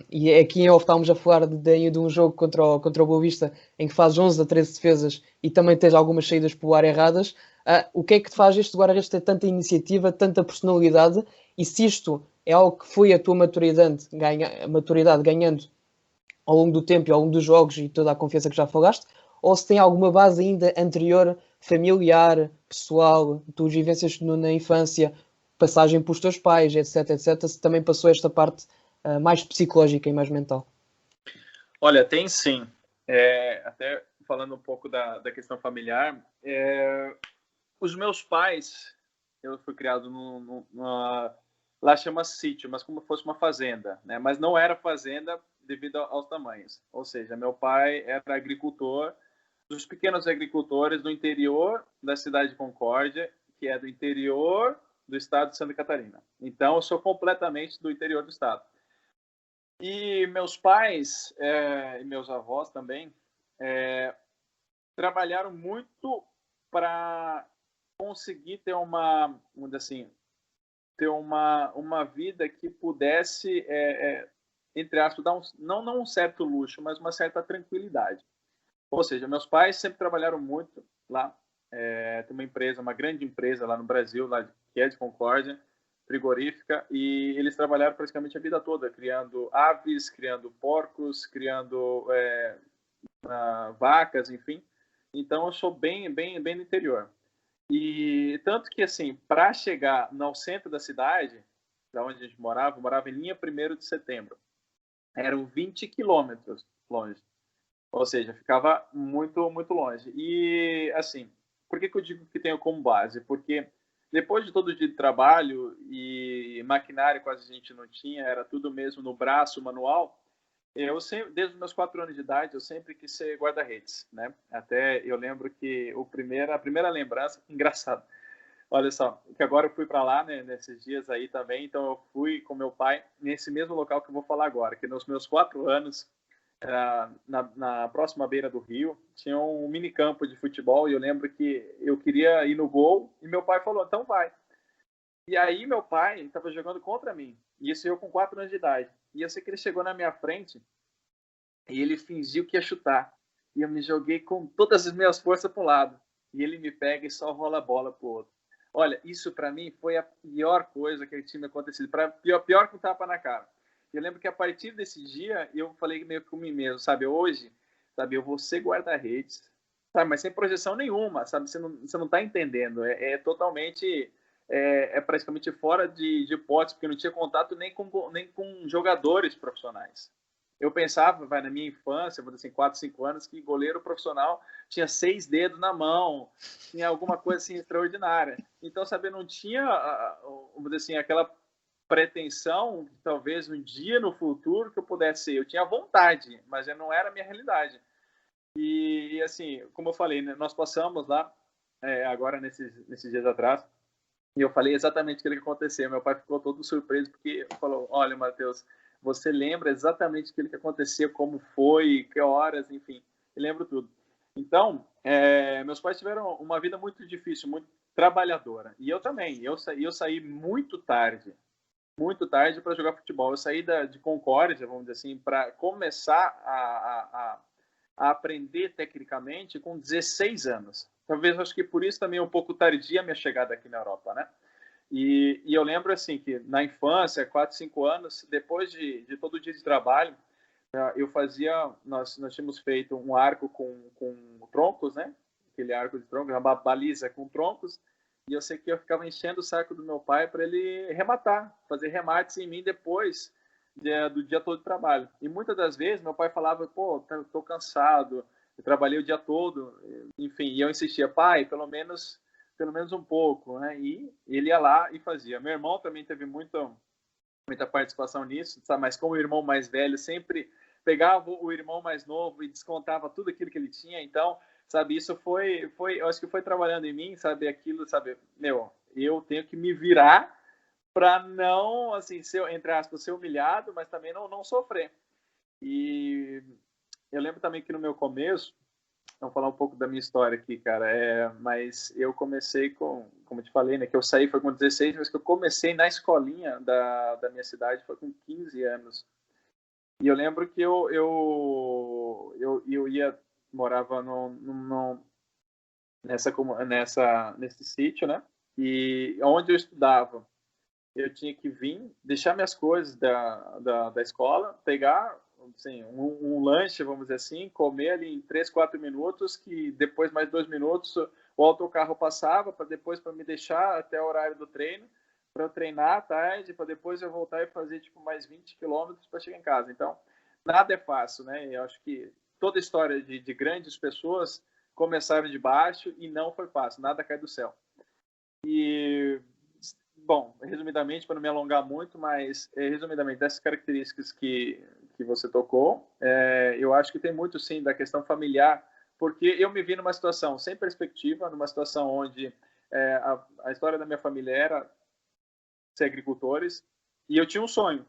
[SPEAKER 2] e aqui em off estávamos a falar de um jogo contra o Boa Vista, em que faz 11 a 13 defesas e também tens algumas saídas por ar erradas. O que é que te faz este guarda-redes ter tanta iniciativa, tanta personalidade, e se isto é algo que foi a tua maturidade ganhando ao longo do tempo e ao longo dos jogos e toda a confiança que já falaste, ou se tem alguma base ainda anterior, familiar, pessoal, tuas vivências na infância, passagem pelos teus pais, etc, etc, se também passou esta parte mais psicológica e mais mental.
[SPEAKER 3] Olha, tem sim. Até falando um pouco da questão familiar, os meus pais, eu fui criado lá chama sítio, mas como fosse uma fazenda, né? Mas não era fazenda devido aos tamanhos. Ou seja, meu pai era agricultor, dos pequenos agricultores do interior da cidade de Concórdia, que é do interior do estado de Santa Catarina. Então, eu sou completamente do interior do estado. E meus pais e meus avós também trabalharam muito para conseguir ter uma vida que pudesse, entre aspas, dar não um certo luxo, mas uma certa tranquilidade. Ou seja, meus pais sempre trabalharam muito lá. Tem uma grande empresa lá no Brasil, que é de Concórdia, frigorífica, e eles trabalharam praticamente a vida toda, criando aves, criando porcos, criando vacas, enfim. Então, eu sou bem no interior. E tanto que, assim, para chegar no centro da cidade, da onde a gente morava, eu morava em linha 1º de setembro. Eram 20 quilômetros longe. Ou seja, ficava muito, muito longe. E, assim, por que eu digo que tenho como base? Porque depois de todo o dia de trabalho e maquinário quase a gente não tinha, era tudo mesmo no braço, manual, eu sempre, desde os meus 4 anos de idade, eu sempre quis ser guarda-redes, né? Até eu lembro que a primeira lembrança, engraçado, olha só, que agora eu fui para lá, né, nesses dias aí também, então eu fui com meu pai nesse mesmo local que eu vou falar agora, que nos meus 4 anos, na próxima beira do rio, tinha um mini campo de futebol, e eu lembro que eu queria ir no gol, e meu pai falou, então vai. E aí meu pai estava jogando contra mim, e isso eu com 4 anos de idade. E eu sei que ele chegou na minha frente, e ele fingiu que ia chutar. E eu me joguei com todas as minhas forças para um lado. E ele me pega e só rola a bola para o outro. Olha, isso para mim foi a pior coisa que tinha me acontecido. Pior que um tapa na cara. Eu lembro que a partir desse dia, eu falei meio com mim mesmo, sabe? Hoje, sabe, eu vou ser guarda-redes, sabe? Mas sem projeção nenhuma, sabe? Você não tá entendendo. Totalmente... praticamente fora de hipótese, porque não tinha contato nem com jogadores profissionais. Eu pensava, na minha infância, vou dizer assim, 4, 5 anos, que goleiro profissional tinha 6 dedos na mão, tinha alguma coisa assim extraordinária. Então, sabe, não tinha, vou dizer assim, aquela pretensão, talvez um dia no futuro que eu pudesse ser. Eu tinha vontade, mas não era a minha realidade. E assim, como eu falei, né, nós passamos lá, agora nesses dias atrás, e eu falei exatamente o que aconteceu. Meu pai ficou todo surpreso, porque falou, olha, Matheus, você lembra exatamente aquilo que aconteceu, como foi, que horas, enfim, eu lembro tudo. Então, meus pais tiveram uma vida muito difícil, muito trabalhadora. E eu também, eu saí muito tarde para jogar futebol. Eu saí de Concórdia, vamos dizer assim, para começar a aprender tecnicamente com 16 anos. Talvez, acho que por isso também é um pouco tardia a minha chegada aqui na Europa, né? E eu lembro, assim, que na infância, 4, 5 anos, depois de todo o dia de trabalho, nós tínhamos feito um arco com troncos, né? Aquele arco de troncos, uma baliza com troncos, e eu sei que eu ficava enchendo o saco do meu pai para ele rematar, fazer remates em mim depois do dia todo de trabalho. E muitas das vezes meu pai falava, pô, tô cansado, eu trabalhei o dia todo, enfim, e eu insistia, pai, pelo menos um pouco, né? E ele ia lá e fazia. Meu irmão também teve muita participação nisso, sabe? Mas como o irmão mais velho sempre pegava o irmão mais novo e descontava tudo aquilo que ele tinha, então, sabe, isso foi eu acho que foi trabalhando em mim, sabe, aquilo, sabe, eu tenho que me virar para não, assim, entre aspas, ser humilhado, mas também não sofrer. E eu lembro também que no meu começo, vamos falar um pouco da minha história aqui, cara, mas eu comecei como eu te falei, né, que eu saí foi com 16, mas que eu comecei na escolinha da minha cidade foi com 15 anos. E eu lembro que eu morava nesse sítio, né, e onde eu estudava, eu tinha que vir, deixar minhas coisas da escola, pegar assim, um lanche, vamos dizer assim, comer ali em 3, 4 minutos, que depois mais 2 minutos o autocarro passava, para me deixar até o horário do treino, para eu treinar à tarde, para depois eu voltar e fazer tipo mais 20 quilômetros para chegar em casa. Então, nada é fácil, né? Eu acho que toda história de grandes pessoas começaram de baixo e não foi fácil, nada cai do céu. E bom, resumidamente, para não me alongar muito, mas resumidamente, dessas características que você tocou, eu acho que tem muito, sim, da questão familiar, porque eu me vi numa situação sem perspectiva, numa situação onde a história da minha família era ser agricultores, e eu tinha um sonho.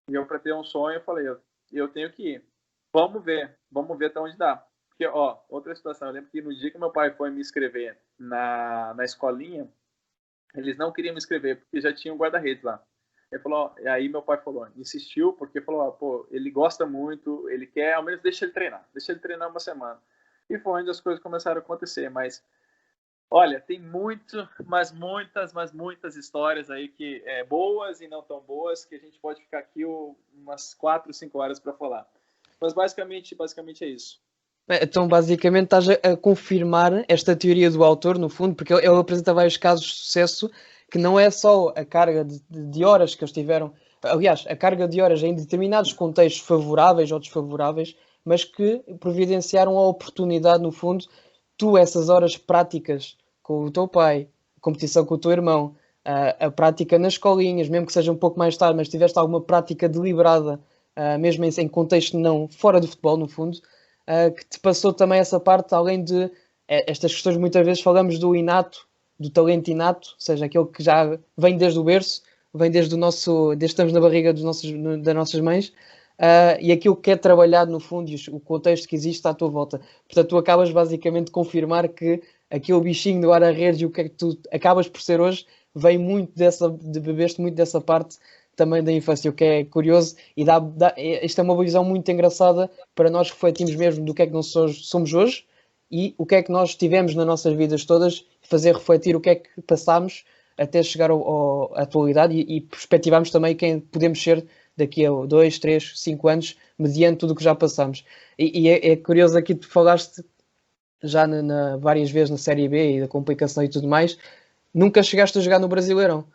[SPEAKER 3] E eu, para ter um sonho, eu falei, eu tenho que ir. Vamos ver até onde dá. Porque, outra situação, eu lembro que no dia que meu pai foi me inscrever na escolinha, eles não queriam me inscrever, porque já tinha um guarda-redes lá. Ele falou, aí meu pai insistiu, porque falou, pô, ele gosta muito, ele quer, ao menos deixa ele treinar uma semana. E foi onde as coisas começaram a acontecer, mas, olha, tem muitas histórias aí que boas e não tão boas, que a gente pode ficar aqui umas 4, 5 horas para falar. Mas basicamente é isso.
[SPEAKER 2] Então, basicamente, estás a confirmar esta teoria do autor, no fundo, porque ele apresenta vários casos de sucesso, que não é só a carga de horas que eles tiveram, aliás, a carga de horas em determinados contextos favoráveis ou desfavoráveis, mas que providenciaram a oportunidade, no fundo, essas horas práticas com o teu pai, competição com o teu irmão, a prática nas escolinhas, mesmo que seja um pouco mais tarde, mas tiveste alguma prática deliberada, mesmo em contexto não fora do futebol, no fundo, que te passou também essa parte, além de estas questões, muitas vezes falamos do inato, do talento inato, ou seja, aquele que já vem desde o berço, vem desde que estamos na barriga das nossas mães, e aquilo que é trabalhado no fundo e o contexto que existe à tua volta. Portanto, tu acabas basicamente de confirmar que aquele bichinho do guarda-redes e o que é que tu acabas por ser hoje, vem muito bebeste muito dessa parte também da infância, o que é curioso, e esta é uma visão muito engraçada para nós refletirmos mesmo do que é que nós somos hoje e o que é que nós tivemos nas nossas vidas todas, fazer refletir o que é que passámos até chegar à atualidade e perspectivarmos também quem podemos ser daqui a 2, 3, 5 anos, mediante tudo o que já passamos. E é curioso aqui, tu falaste já várias vezes na Série B e da complicação e tudo mais, nunca chegaste a jogar no Brasileirão.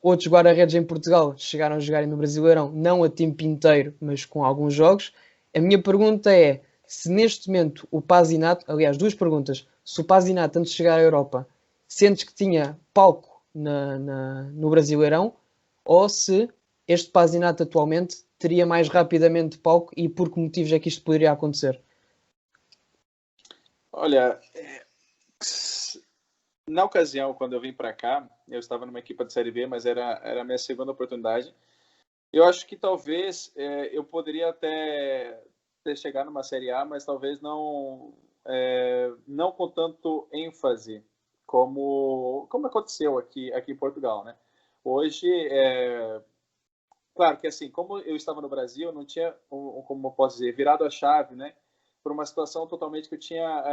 [SPEAKER 2] outros guarda-redes em Portugal chegaram a jogarem no Brasileirão, não a tempo inteiro, mas com alguns jogos. A minha pergunta é, se neste momento o Pazinato, aliás, duas perguntas, se o Pazinato antes de chegar à Europa, sentes que tinha palco no Brasileirão, ou se este Pazinato atualmente teria mais rapidamente palco e por que motivos é que isto poderia acontecer?
[SPEAKER 3] Olha, na ocasião, quando eu vim para cá, eu estava numa equipe de Série B, mas era a minha segunda oportunidade. Eu acho que talvez eu poderia até ter chegado numa Série A, mas talvez não com tanto ênfase como aconteceu aqui em Portugal, né? Hoje, claro que assim, como eu estava no Brasil, eu não tinha, como eu posso dizer, virado a chave, né? Por uma situação totalmente que eu tinha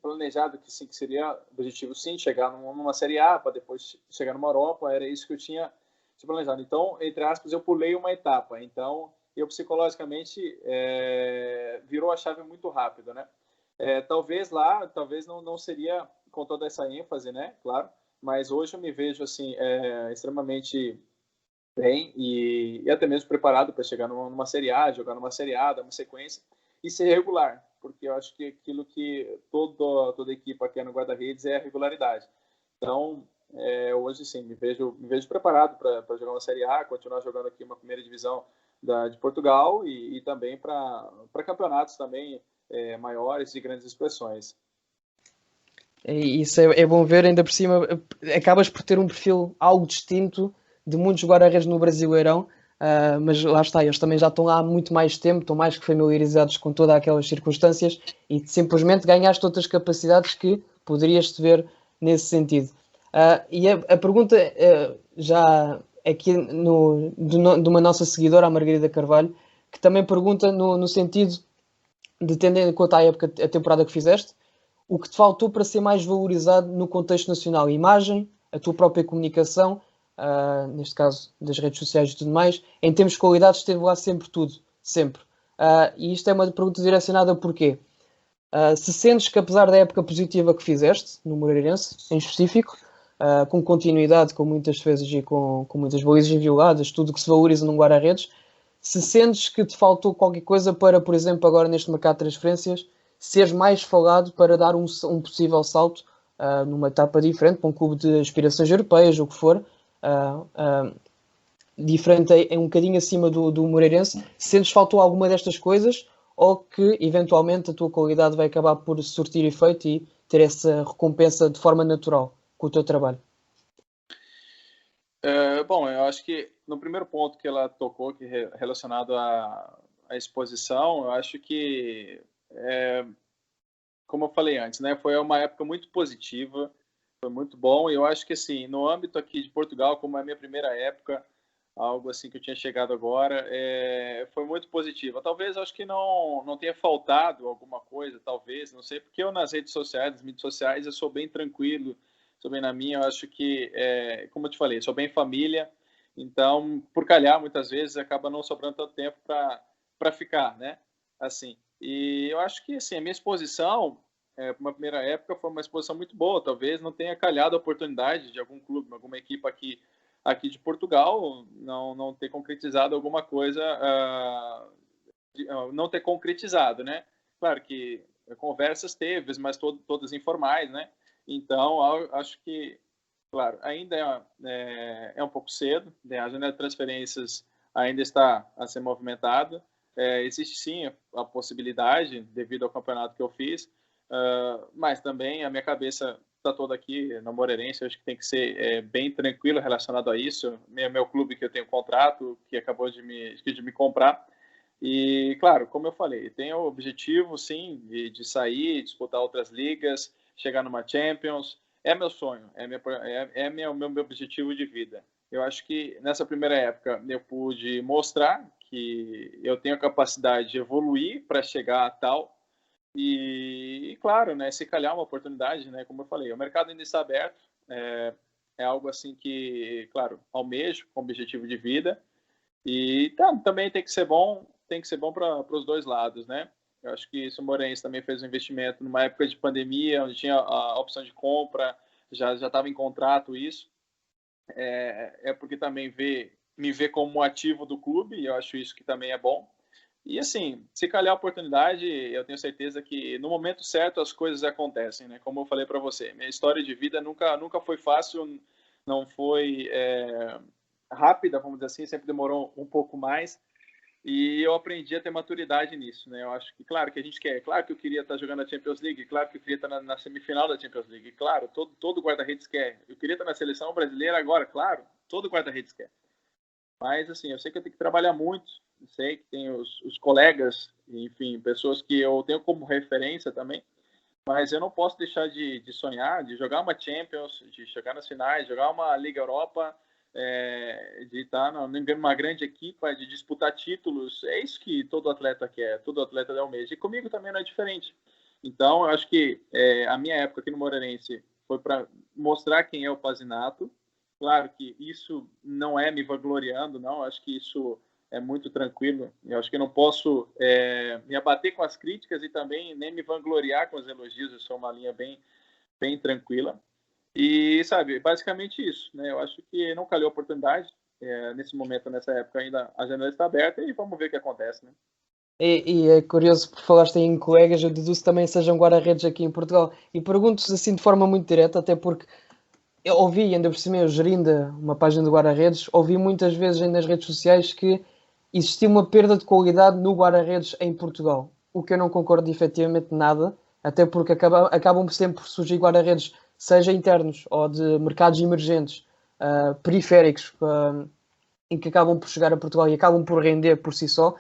[SPEAKER 3] planejado que sim, que seria objetivo sim, chegar numa Série A, para depois chegar numa Europa, era isso que eu tinha planejado. Então, entre aspas, eu pulei uma etapa. Então, eu psicologicamente virou a chave muito rápido, né? Talvez não seria com toda essa ênfase, né? Claro, mas hoje eu me vejo assim extremamente bem e até mesmo preparado para chegar numa Série A, jogar numa Série A, dar uma sequência e ser regular, porque eu acho que aquilo que toda equipe quer no guarda-redes é a regularidade. Então, hoje sim, me vejo preparado para jogar uma Série A, continuar jogando aqui uma primeira divisão de Portugal e também para campeonatos também maiores e grandes expressões.
[SPEAKER 2] Isso é bom ver, ainda por cima, acabas por ter um perfil algo distinto de muitos guarda-redes no Brasileirão, mas lá está, eles também já estão lá há muito mais tempo, estão mais que familiarizados com todas aquelas circunstâncias e simplesmente ganhaste outras capacidades que poderias-te ver nesse sentido. E a pergunta já aqui de uma nossa seguidora, a Margarida Carvalho, que também pergunta no sentido de, tendo em conta a temporada que fizeste, o que te faltou para ser mais valorizado no contexto nacional? A imagem, a tua própria comunicação, neste caso das redes sociais e tudo mais, em termos de qualidade esteve lá sempre tudo, sempre. E isto é uma pergunta direcionada porquê? Se sentes que apesar da época positiva que fizeste, no Moreirense em específico, com continuidade, com muitas defesas e com muitas balizas invioladas, tudo que se valoriza num guarda-redes, se sentes que te faltou qualquer coisa para, por exemplo, agora neste mercado de transferências, seres mais falado para dar um possível salto numa etapa diferente, para um clube de aspirações europeias, ou o que for, diferente, um bocadinho acima do Moreirense, sentes que faltou alguma destas coisas ou que eventualmente a tua qualidade vai acabar por surtir efeito e ter essa recompensa de forma natural com o teu trabalho?
[SPEAKER 3] Bom, eu acho que no primeiro ponto que ela tocou, que é relacionado à exposição, eu acho que, como eu falei antes, né, foi uma época muito positiva, foi muito bom, e eu acho que, assim, no âmbito aqui de Portugal, como é a minha primeira época, algo assim que eu tinha chegado agora, foi muito positiva. Talvez, acho que não tenha faltado alguma coisa, talvez, não sei, porque eu nas redes sociais, nas mídias sociais, eu sou bem tranquilo, sou bem na minha, eu acho que, como eu te falei, sou bem família, então, por calhar, muitas vezes, acaba não sobrando tanto tempo para ficar, né, assim. E eu acho que, assim, a minha exposição, para uma primeira época, foi uma exposição muito boa, talvez não tenha calhado a oportunidade de algum clube, alguma equipe aqui de Portugal não ter concretizado alguma coisa, não ter concretizado, né? Claro que conversas teve, mas todas informais, né? Então, acho que, claro, ainda é um pouco cedo, né? A janela de transferências ainda está a ser movimentada. Existe sim a possibilidade, devido ao campeonato que eu fiz, mas também a minha cabeça está toda aqui no Moreirense, eu acho que tem que ser bem tranquilo relacionado a isso. Meu clube que eu tenho contrato, que acabou de me comprar. E, claro, como eu falei, tenho o objetivo, sim, de sair, disputar outras ligas, chegar numa Champions. É meu sonho, meu objetivo de vida. Eu acho que nessa primeira época eu pude mostrar que eu tenho a capacidade de evoluir para chegar a tal. E, claro, né, se calhar uma oportunidade, né, como eu falei, o mercado ainda está aberto, é algo assim que, claro, almejo como objetivo de vida, e também tem que ser bom para os dois lados, né? Eu acho que isso o Moreirense também fez um investimento numa época de pandemia, onde tinha a opção de compra, já estava em contrato isso, é porque também me vê como ativo do clube, e eu acho isso que também é bom. E assim, se calhar a oportunidade, eu tenho certeza que no momento certo as coisas acontecem, né? Como eu falei para você, minha história de vida nunca foi fácil, não foi rápida, vamos dizer assim, sempre demorou um pouco mais. E eu aprendi a ter maturidade nisso, né? Eu acho que, claro, que a gente quer, claro que eu queria estar jogando a Champions League, claro que eu queria estar na semifinal da Champions League, claro, todo guarda-redes quer. Eu queria estar na seleção brasileira agora, claro, todo guarda-redes quer. Mas, assim, eu sei que eu tenho que trabalhar muito, eu sei que tem os colegas, enfim, pessoas que eu tenho como referência também, mas eu não posso deixar de sonhar, de jogar uma Champions, de chegar nas finais, jogar uma Liga Europa, de estar numa grande equipa, de disputar títulos. É isso que todo atleta quer, todo atleta almeja. E comigo também não é diferente. Então, eu acho que a minha época aqui no Moreirense foi para mostrar quem é o Pazinato. Claro que isso não é me vangloriando, não. Eu acho que isso é muito tranquilo. Eu acho que eu não posso me abater com as críticas e também nem me vangloriar com os elogios. Eu sou uma linha bem tranquila. E, sabe, basicamente isso, né? Eu acho que não calhou a oportunidade. Nesse momento, nessa época, ainda a janela está aberta e vamos ver o que acontece, né?
[SPEAKER 2] E é curioso, porque falaste em colegas, eu deduzo que também sejam guarda-redes aqui em Portugal. E pergunto-vos assim de forma muito direta, até porque eu ouvi, ainda por cima, eu gerindo uma página de guarda-redes, ouvi muitas vezes nas redes sociais que existia uma perda de qualidade no guarda-redes em Portugal. O que eu não concordo efetivamente nada, até porque acabam sempre por surgir guarda-redes, seja internos ou de mercados emergentes, periféricos, em que acabam por chegar a Portugal e acabam por render por si só.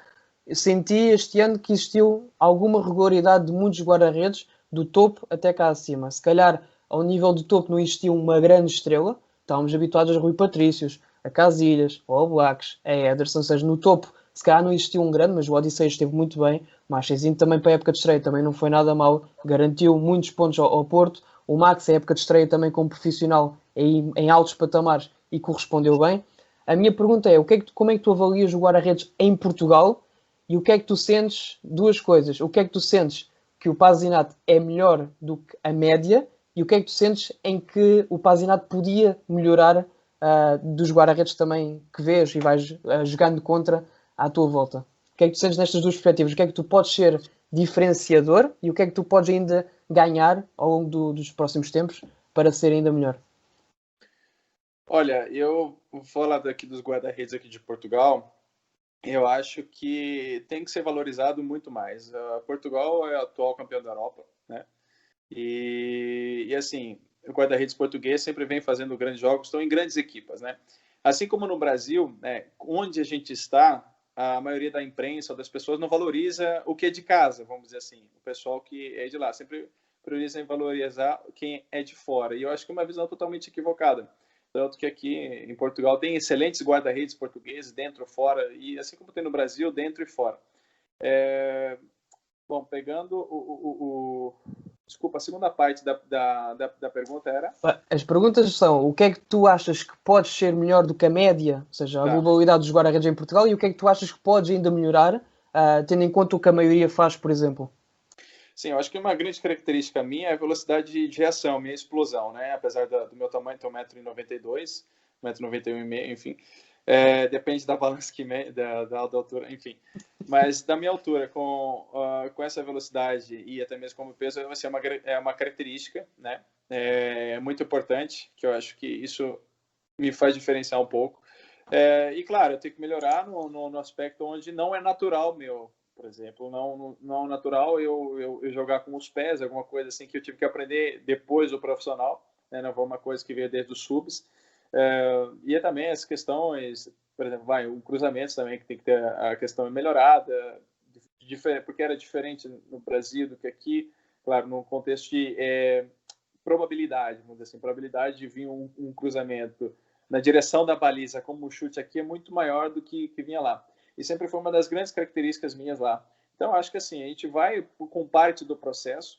[SPEAKER 2] Eu senti este ano que existiu alguma regularidade de muitos guarda-redes, do topo até cá acima. Se calhar, ao nível do topo não existiu uma grande estrela, estávamos habituados a Rui Patrícios, a Casilhas, ao Blacks, a Ederson, ou seja, no topo se calhar não existiu um grande, mas o Odissei esteve muito bem, o Marchezinho também para a época de estreia também não foi nada mal, garantiu muitos pontos ao Porto, o Max a época de estreia também como profissional em altos patamares e correspondeu bem. A minha pergunta é, como é que tu avalias o guarda-redes em Portugal e o que é que tu sentes? Duas coisas, o que é que tu sentes que o Pazinato é melhor do que a média e o que é que tu sentes em que o Pazinato podia melhorar dos guarda-redes também que vês e vais jogando contra à tua volta? O que é que tu sentes nestas duas perspectivas? O que é que tu podes ser diferenciador e o que é que tu podes ainda ganhar ao longo dos próximos tempos para ser ainda melhor?
[SPEAKER 3] Olha, eu vou falar daqui dos guarda-redes aqui de Portugal. Eu acho que tem que ser valorizado muito mais. Portugal é o atual campeão da Europa, né? E assim, o guarda-redes português sempre vem fazendo grandes jogos, estão em grandes equipas, né? Assim como no Brasil, né, onde a gente está, a maioria da imprensa ou das pessoas não valoriza o que é de casa, vamos dizer assim. O pessoal que é de lá sempre prioriza em valorizar quem é de fora. E eu acho que é uma visão totalmente equivocada. Tanto que aqui em Portugal tem excelentes guarda-redes portugueses, dentro, fora, e assim como tem no Brasil, dentro e fora. Bom, pegando Desculpa, a segunda parte da pergunta era?
[SPEAKER 2] As perguntas são, o que é que tu achas que podes ser melhor do que a média, ou seja, a globalidade dos guarda-redes em Portugal, e o que é que tu achas que podes ainda melhorar, tendo em conta o que a maioria faz, por exemplo?
[SPEAKER 3] Sim, eu acho que uma grande característica minha é a velocidade de reação, minha explosão, né? Apesar do meu tamanho ter 1,92 m, 1,91 m, enfim. Depende da balança da altura, enfim. Mas da minha altura, com essa velocidade e até mesmo como peso, vai ser uma característica, né? Muito importante, que eu acho que isso me faz diferenciar um pouco. E claro, eu tenho que melhorar no aspecto onde não é natural meu. Por exemplo, não é natural eu jogar com os pés, alguma coisa assim que eu tive que aprender depois do profissional, né? Não foi uma coisa que veio desde os subs. E também as questões, por exemplo, o cruzamento também, que tem que ter a questão melhorada, porque era diferente no Brasil do que aqui, claro, no contexto de probabilidade, vamos dizer assim, probabilidade de vir um cruzamento na direção da baliza, como o chute aqui, é muito maior do que vinha lá. E sempre foi uma das grandes características minhas lá. Então, acho que assim, a gente vai com parte do processo,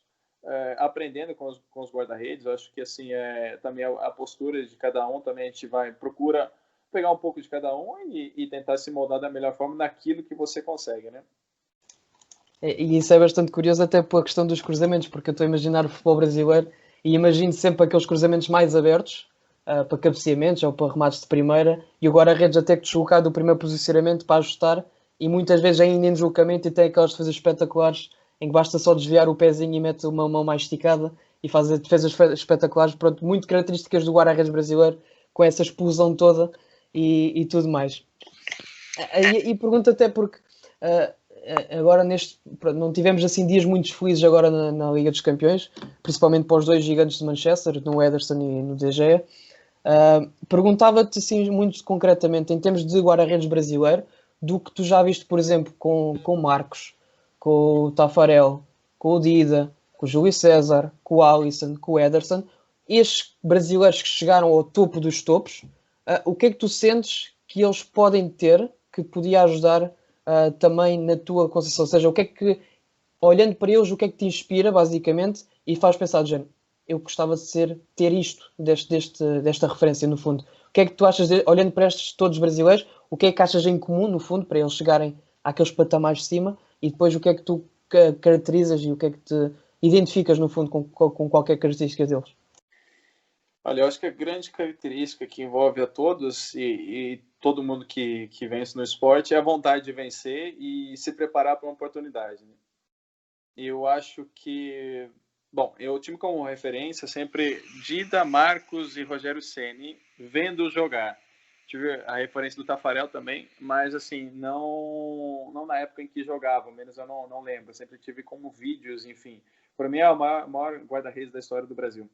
[SPEAKER 3] aprendendo com os guarda-redes. Acho que assim, também a postura de cada um, também a gente procura pegar um pouco de cada um e tentar se moldar da melhor forma naquilo que você consegue, né?
[SPEAKER 2] E isso é bastante curioso até pela questão dos cruzamentos, porque eu estou a imaginar o futebol brasileiro e imagino sempre aqueles cruzamentos mais abertos, para cabeceamentos ou para remates de primeira, e o guarda-redes até que deslocar do primeiro posicionamento para ajustar, e muitas vezes ainda em deslocamento e tem aquelas defesas espetaculares em que basta só desviar o pezinho e mete uma mão mais esticada e faz defesas espetaculares. Pronto, muito características do guarda-redes brasileiro, com essa explosão toda e tudo mais. E pergunto até porque agora não tivemos assim dias muito felizes agora na Liga dos Campeões, principalmente para os dois gigantes de Manchester, no Ederson e no De Gea. Perguntava-te assim muito concretamente, em termos de guarda-redes brasileiro, do que tu já viste, por exemplo, com o Marcos, com o Tafarel, com o Dida, com o Júlio César, com o Alisson, com o Ederson, estes brasileiros que chegaram ao topo dos topos, o que é que tu sentes que eles podem ter que podia ajudar também na tua concepção? Ou seja, o que é que, olhando para eles, o que é que te inspira, basicamente, e faz pensar, de género, eu gostava de ter isto, desta referência, no fundo. O que é que tu achas, olhando para estes todos brasileiros, o que é que achas em comum, no fundo, para eles chegarem àqueles patamares de cima, e depois o que é que tu caracterizas e o que é que te identificas, no fundo, com qualquer característica deles?
[SPEAKER 3] Olha, eu acho que a grande característica que envolve a todos e todo mundo que vence no esporte é a vontade de vencer e se preparar para uma oportunidade, né? Eu acho que, bom, eu time como referência sempre Dida, Marcos e Rogério Ceni vendo jogar. Tive a referência do Tafarel também, mas assim, não na época em que jogava, menos eu não lembro. Sempre tive como vídeos, enfim. Para mim é o maior guarda-redes da história do Brasil.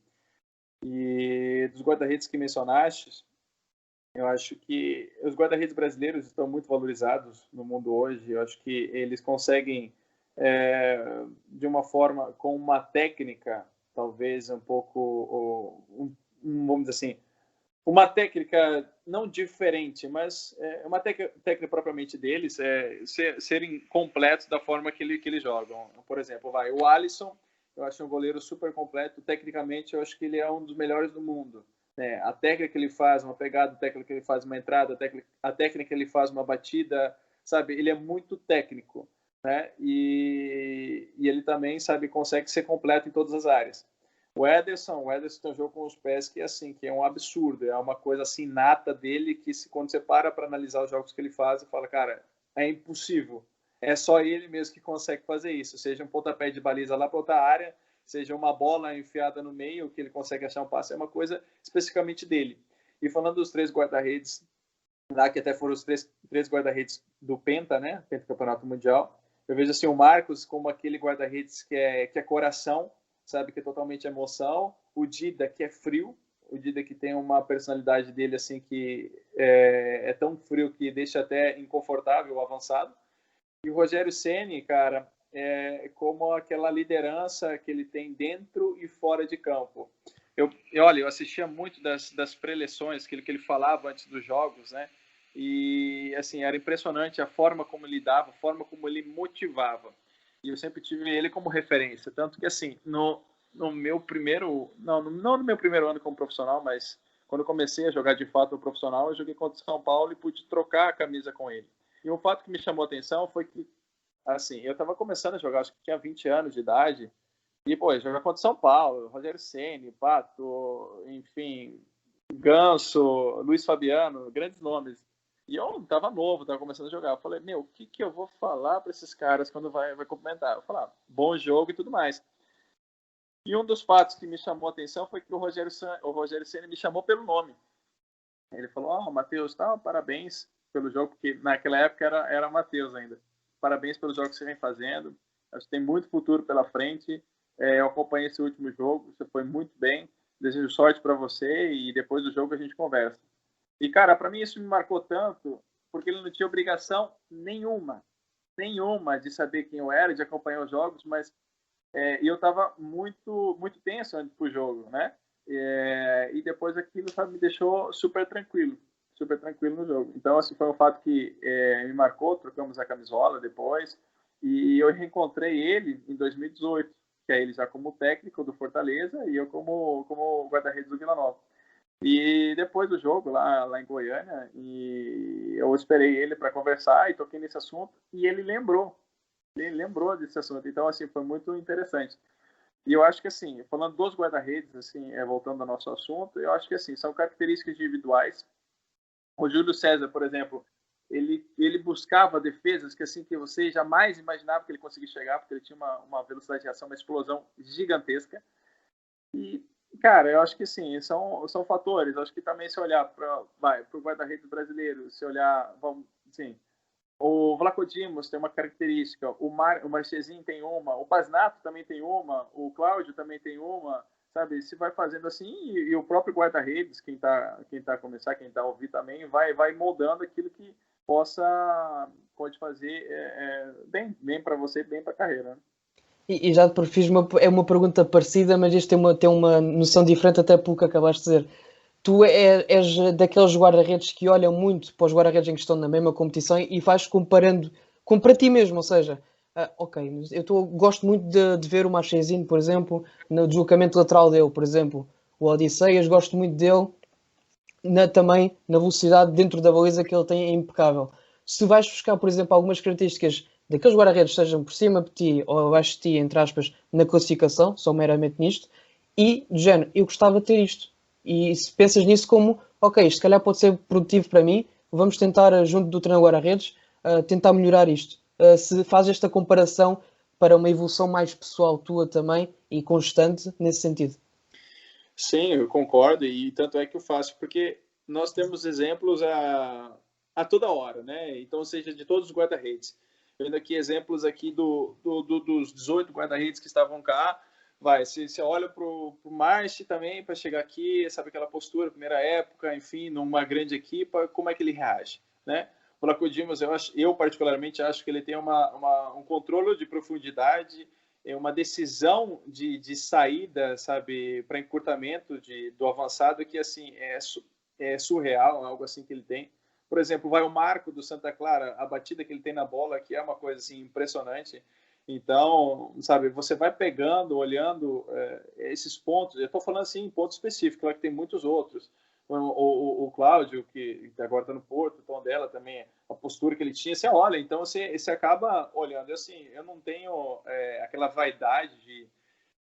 [SPEAKER 3] E dos guarda-redes que mencionaste, eu acho que os guarda-redes brasileiros estão muito valorizados no mundo hoje. Eu acho que eles conseguem, de uma forma, com uma técnica, talvez um pouco, vamos dizer assim, uma técnica não diferente, mas uma técnica propriamente deles, serem completos da forma que eles jogam. Por exemplo, o Alisson, eu acho um goleiro super completo. Tecnicamente, eu acho que ele é um dos melhores do mundo. A técnica que ele faz, uma pegada, a técnica que ele faz uma entrada, a técnica que ele faz uma batida, sabe? Ele é muito técnico, né? E ele também, sabe, consegue ser completo em todas as áreas. O Ederson tem um jogo com os pés que é assim, que é um absurdo, é uma coisa assim nata dele que quando você para analisar os jogos que ele faz, você fala, cara, é impossível. É só ele mesmo que consegue fazer isso, seja um pontapé de baliza lá para outra área, seja uma bola enfiada no meio, que ele consegue achar um passe, é uma coisa especificamente dele. E falando dos três guarda-redes, lá que até foram os três guarda-redes do Penta, né, Pentacampeonato Mundial, eu vejo assim o Marcos como aquele guarda-redes que é coração, sabe, que é totalmente emoção, o Dida que é frio, o Dida que tem uma personalidade dele assim que é tão frio que deixa até inconfortável o avançado. E o Rogério Ceni, cara, é como aquela liderança que ele tem dentro e fora de campo. Olha, eu assistia muito das preleções que ele falava antes dos jogos, né? E, assim, era impressionante a forma como ele dava, a forma como ele motivava. E eu sempre tive ele como referência. Tanto que, assim, no meu primeiro... Não no meu primeiro ano como profissional, mas quando eu comecei a jogar de fato no profissional, eu joguei contra o São Paulo e pude trocar a camisa com ele. E um fato que me chamou a atenção foi que, assim, eu estava começando a jogar, acho que tinha 20 anos de idade, e, pô, jogar contra São Paulo, Rogério Ceni, Pato, enfim, Ganso, Luiz Fabiano, grandes nomes. E eu estava novo, estava começando a jogar. Eu falei, meu, o que eu vou falar para esses caras quando vai cumprimentar? Eu falei, bom jogo e tudo mais. E um dos fatos que me chamou a atenção foi que o Rogério Ceni me chamou pelo nome. Ele falou, Matheus, parabéns pelo jogo, porque naquela época era Matheus ainda. Parabéns pelo jogo que você vem fazendo. Acho que tem muito futuro pela frente. Eu acompanhei esse último jogo, você foi muito bem. Desejo sorte para você e depois do jogo a gente conversa. E, cara, para mim isso me marcou tanto, porque ele não tinha obrigação nenhuma de saber quem eu era, de acompanhar os jogos, mas eu estava muito, muito tenso antes do jogo, né? E depois aquilo, sabe, me deixou super tranquilo no jogo. Então, assim, foi um fato que me marcou. Trocamos a camisola depois e eu reencontrei ele em 2018, que é ele já como técnico do Fortaleza e eu como guarda-redes do Vila Nova. E depois do jogo lá em Goiânia, e eu esperei ele para conversar e toquei nesse assunto e ele lembrou desse assunto. Então, assim, foi muito interessante. E eu acho que, assim, falando dos guarda-redes, assim, voltando ao nosso assunto, eu acho que, assim, são características individuais. O Júlio César, por exemplo, ele buscava defesas que, assim, que você jamais imaginava que ele conseguia chegar, porque ele tinha uma velocidade de reação, uma explosão gigantesca. E, cara, eu acho que, sim, são fatores. Eu acho que também, se olhar para o guarda-redes brasileiro, se olhar, vamos, assim, o Vlaco Dimos tem uma característica, o Marchesin tem uma, o Pasnato também tem uma, o Cláudio também tem uma, sabe? Se vai fazendo assim, e o próprio guarda-redes, quem tá a começar, quem tá a ouvir também, vai moldando aquilo que pode fazer bem para você, bem para a carreira, né?
[SPEAKER 2] E já te fiz uma pergunta parecida, mas isto tem uma noção diferente até pelo que acabaste de dizer. Tu és daqueles guarda-redes que olham muito para os guarda-redes em que estão na mesma competição e vais comparando para ti mesmo, ou seja, ok, gosto muito de ver o Marchesin, por exemplo, no deslocamento lateral dele, por exemplo, o Odisseias, gosto muito dele também na velocidade dentro da baliza que ele tem é impecável. Se vais buscar, por exemplo, algumas características daqueles guarda-redes sejam por cima de ti ou abaixo de ti, entre aspas, na classificação, só meramente nisto, e do género, eu gostava de ter isto. E se pensas nisso como, ok, isto se calhar pode ser produtivo para mim, vamos tentar, junto do treinador guarda-redes, tentar melhorar isto. Se fazes esta comparação para uma evolução mais pessoal tua também e constante nesse sentido.
[SPEAKER 3] Sim, eu concordo, e tanto é que eu faço, porque nós temos exemplos a toda hora, né? Então, seja de todos os guarda-redes. Vendo aqui exemplos aqui dos 18 guarda-redes que estavam cá, você olha para o March também, para chegar aqui, sabe aquela postura, primeira época, enfim, numa grande equipa, como é que ele reage, né? O Vlaco Dimos, eu particularmente acho que ele tem um controle de profundidade, uma decisão de saída, sabe, para encurtamento do avançado que, assim, é surreal, algo assim que ele tem. Por exemplo, vai o Marco do Santa Clara, a batida que ele tem na bola, que é uma coisa, assim, impressionante. Então, sabe, você vai pegando, olhando esses pontos. Eu estou falando, assim, em pontos específicos, claro que tem muitos outros. O Cláudio, que agora está no Porto, o tom dela também, a postura que ele tinha, você olha, então você acaba olhando. Assim, eu não tenho aquela vaidade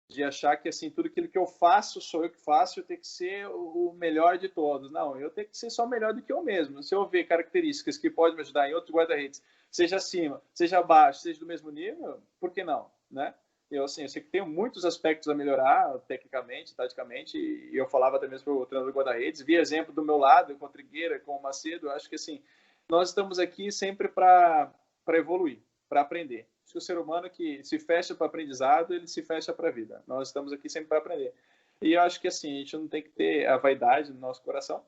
[SPEAKER 3] de achar que, assim, tudo aquilo que eu faço, sou eu que faço, eu tenho que ser o melhor de todos. Não, eu tenho que ser só melhor do que eu mesmo. Se eu ver características que podem me ajudar em outros guarda-redes, seja acima, seja abaixo, seja do mesmo nível, por que não, né? Eu sei que tenho muitos aspectos a melhorar, tecnicamente, taticamente, e eu falava até mesmo para o treinador do guarda-redes, vi exemplo do meu lado, com o Trigueira, com o Macedo, acho que, assim, nós estamos aqui sempre para evoluir, para aprender. Acho que o ser humano que se fecha para aprendizado, ele se fecha para a vida. Nós estamos aqui sempre para aprender. E eu acho que, assim, a gente não tem que ter a vaidade no nosso coração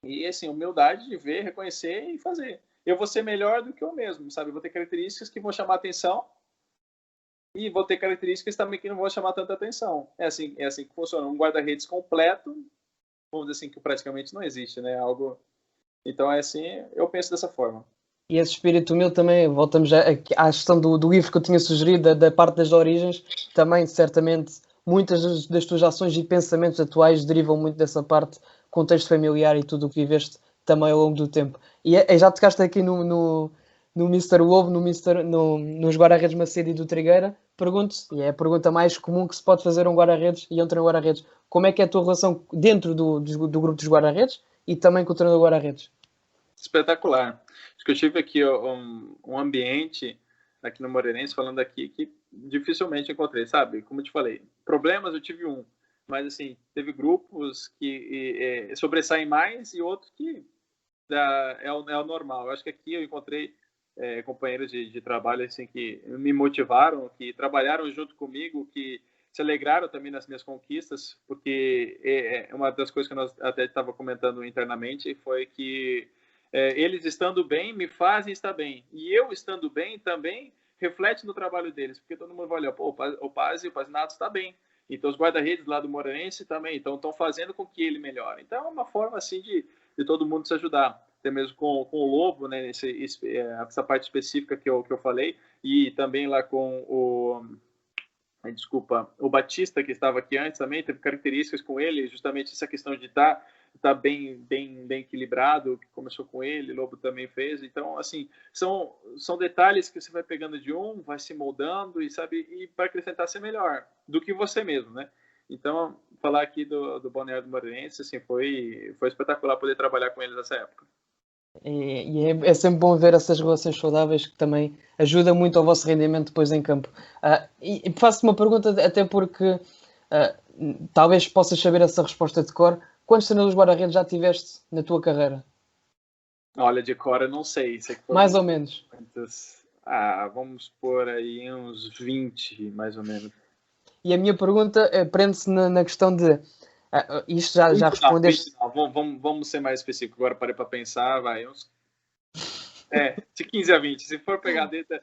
[SPEAKER 3] e, assim, humildade de ver, reconhecer e fazer. Eu vou ser melhor do que eu mesmo, sabe? Eu vou ter características que vão chamar atenção e vou ter características também que não vão chamar tanta atenção. É assim que funciona. Um guarda-redes completo, vamos dizer assim, que praticamente não existe, né? Algo... Então, é assim, eu penso dessa forma.
[SPEAKER 2] E esse espírito meu também, voltamos à questão do livro que eu tinha sugerido, da parte das origens, também certamente muitas das tuas ações e pensamentos atuais derivam muito dessa parte, contexto familiar e tudo o que viveste também ao longo do tempo. E já tocaste aqui no Mr. Wolf, nos guarda-redes Macedo e do Trigueira, pergunto-se, e é a pergunta mais comum que se pode fazer a um guarda-redes e a um treinador guarda-redes, como é que é a tua relação dentro do grupo dos guarda-redes e também com o treinador guarda-redes?
[SPEAKER 3] Espetacular. Acho que eu tive aqui um ambiente aqui no Moreirense, falando aqui, que dificilmente encontrei, sabe? Como eu te falei, problemas eu tive mas, assim, teve grupos que sobressaem mais e outros que é o normal. Eu acho que aqui eu encontrei companheiros de trabalho, assim, que me motivaram, que trabalharam junto comigo, que se alegraram também nas minhas conquistas, porque uma das coisas que nós até estava comentando internamente foi que eles estando bem me fazem estar bem, e eu estando bem também reflete no trabalho deles, porque todo mundo vai olhar, pô, o Paz e o Pazinato está bem, então os guarda-redes lá do Moreirense também estão fazendo com que ele melhore. Então é uma forma, assim, de todo mundo se ajudar, até mesmo com o Lobo, né, essa parte específica que eu falei, e também lá com o Batista, que estava aqui antes também, teve características com ele, justamente essa questão de estar tá bem equilibrado, que começou com ele, Lobo também fez. Então, assim, são detalhes que você vai pegando de um, vai se moldando e sabe, e para acrescentar ser melhor do que você mesmo, né? Então, falar aqui do Balneário do Maranhense, assim, foi espetacular poder trabalhar com eles nessa época.
[SPEAKER 2] É sempre bom ver essas relações saudáveis que também ajuda muito ao vosso rendimento depois em campo. E faço-te uma pergunta, até porque talvez possas saber essa resposta de cor. Quantos treinadores guarda-redes já tiveste na tua carreira?
[SPEAKER 3] Olha, de cor eu não sei. Sei que foram
[SPEAKER 2] Mais ou menos.
[SPEAKER 3] muitos. Vamos pôr aí uns 20, mais ou menos.
[SPEAKER 2] E a minha pergunta prende-se na questão de isto já respondeste.
[SPEAKER 3] Não. Vamos ser mais específicos. Agora parei para pensar, vai. De 15 a 20. Se for pegar dentro,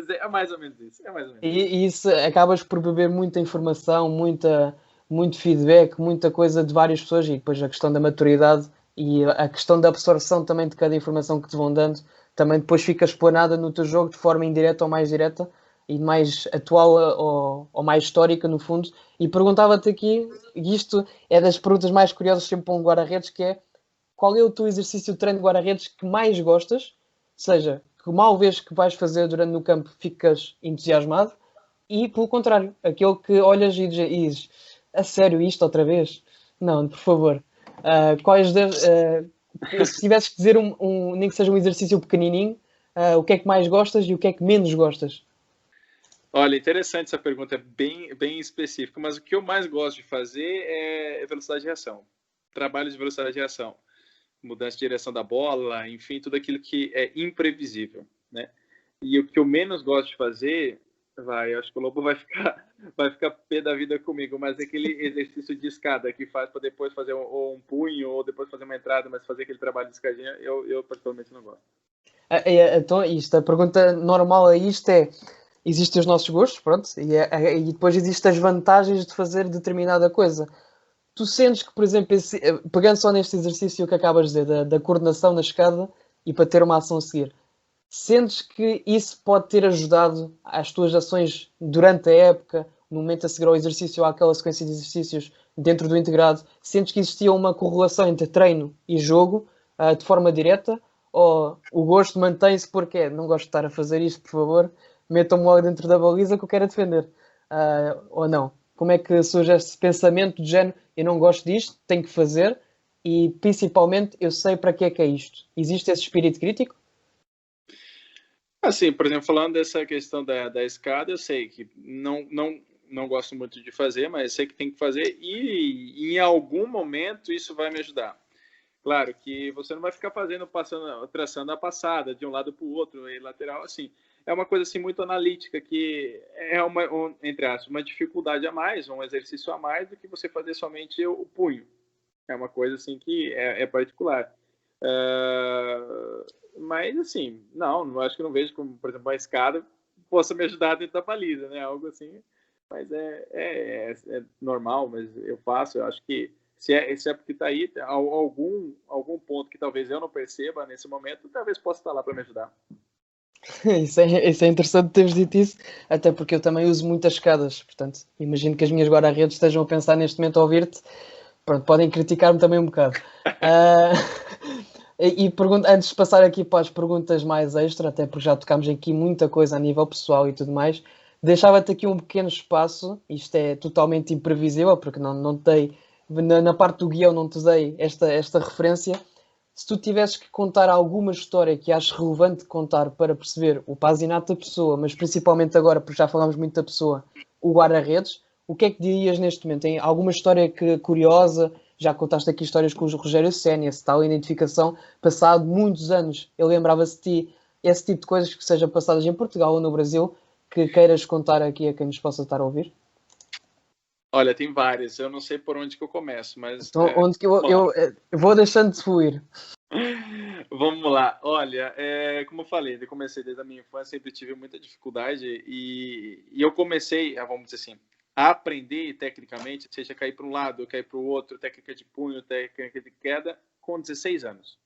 [SPEAKER 3] é mais ou menos isso. É mais ou menos.
[SPEAKER 2] E isso acabas por beber muita informação, muito feedback, muita coisa de várias pessoas, e depois a questão da maturidade e a questão da absorção também de cada informação que te vão dando, também depois fica explanada no teu jogo de forma indireta ou mais direta e mais atual ou mais histórica no fundo. E perguntava-te aqui, e isto é das perguntas mais curiosas sempre para um guarda-redes, que é: qual é o teu exercício de treino de guarda-redes que mais gostas? Seja, que mal vês que vais fazer durante no campo ficas entusiasmado, e pelo contrário, aquele que olhas e dizes: a sério isto outra vez? Não, por favor. Se tivesses que dizer nem que seja um exercício pequenininho, o que é que mais gostas e o que é que menos gostas?
[SPEAKER 3] Olha, interessante essa pergunta, é bem específica, mas o que eu mais gosto de fazer é velocidade de reação. Trabalho de velocidade de reação. Mudança de direção da bola, enfim, tudo aquilo que é imprevisível, né? E o que eu menos gosto de fazer, eu acho que o Lobo vai ficar pé da vida comigo, mas aquele exercício de escada que faz para depois fazer um punho ou depois fazer uma entrada, mas fazer aquele trabalho de escadinha, eu particularmente não gosto.
[SPEAKER 2] Então, a pergunta normal a isto é: existem os nossos gostos, pronto, e depois existem as vantagens de fazer determinada coisa. Tu sentes que, por exemplo, pegando só neste exercício que acabas de dizer, da coordenação na escada e para ter uma ação a seguir, sentes que isso pode ter ajudado às tuas ações durante a época, no momento a seguir ao exercício ou àquela sequência de exercícios dentro do integrado? Sentes que existia uma correlação entre treino e jogo de forma direta? Ou o gosto mantém-se porque não gosto de estar a fazer isto, por favor, metam-me logo dentro da baliza que eu quero defender? Ou não? Como é que surge esse pensamento de género: eu não gosto disto, tenho que fazer, e principalmente eu sei para que é isto? Existe esse espírito crítico?
[SPEAKER 3] Assim, por exemplo, falando dessa questão da escada, eu sei que não gosto muito de fazer, mas sei que tem que fazer e em algum momento isso vai me ajudar. Claro que você não vai ficar traçando a passada de um lado para o outro e lateral, assim. É uma coisa assim muito analítica, que é entre aspas, uma dificuldade a mais, um exercício a mais do que você fazer somente o punho. É uma coisa assim que é particular. Mas assim, não acho que não vejo como, por exemplo, uma escada possa me ajudar dentro da baliza, né? Algo assim. Mas é normal, mas eu faço. Eu acho que se é porque está aí, algum ponto que talvez eu não perceba nesse momento, talvez possa estar lá para me ajudar.
[SPEAKER 2] Isso é interessante teres dito isso, até porque eu também uso muitas escadas, portanto, imagino que as minhas guarda-redes estejam a pensar neste momento a ouvir-te. Pronto, podem criticar-me também um bocado. Antes de passar aqui para as perguntas mais extra, até porque já tocámos aqui muita coisa a nível pessoal e tudo mais, deixava-te aqui um pequeno espaço. Isto é totalmente imprevisível, porque não te dei, na parte do guião não te dei esta referência. Se tu tivesses que contar alguma história que aches relevante contar para perceber o pasinato da pessoa, mas principalmente agora, porque já falámos muito da pessoa, o guarda-redes, o que é que dirias neste momento? Tem alguma história curiosa? Já contaste aqui histórias com o Rogério Ceni, essa tal identificação, passado muitos anos, ele lembrava-se de ti, esse tipo de coisas que sejam passadas em Portugal ou no Brasil, que queiras contar aqui a quem nos possa estar a ouvir?
[SPEAKER 3] Olha, tem várias. Eu não sei por onde que eu começo, mas...
[SPEAKER 2] Então, onde que eu vou deixando de fluir.
[SPEAKER 3] Vamos lá. Olha, como eu falei, eu comecei desde a minha infância, sempre tive muita dificuldade e eu comecei, vamos dizer assim, a aprender tecnicamente, seja cair para um lado, cair para o outro, técnica de punho, técnica de queda, com 16 anos.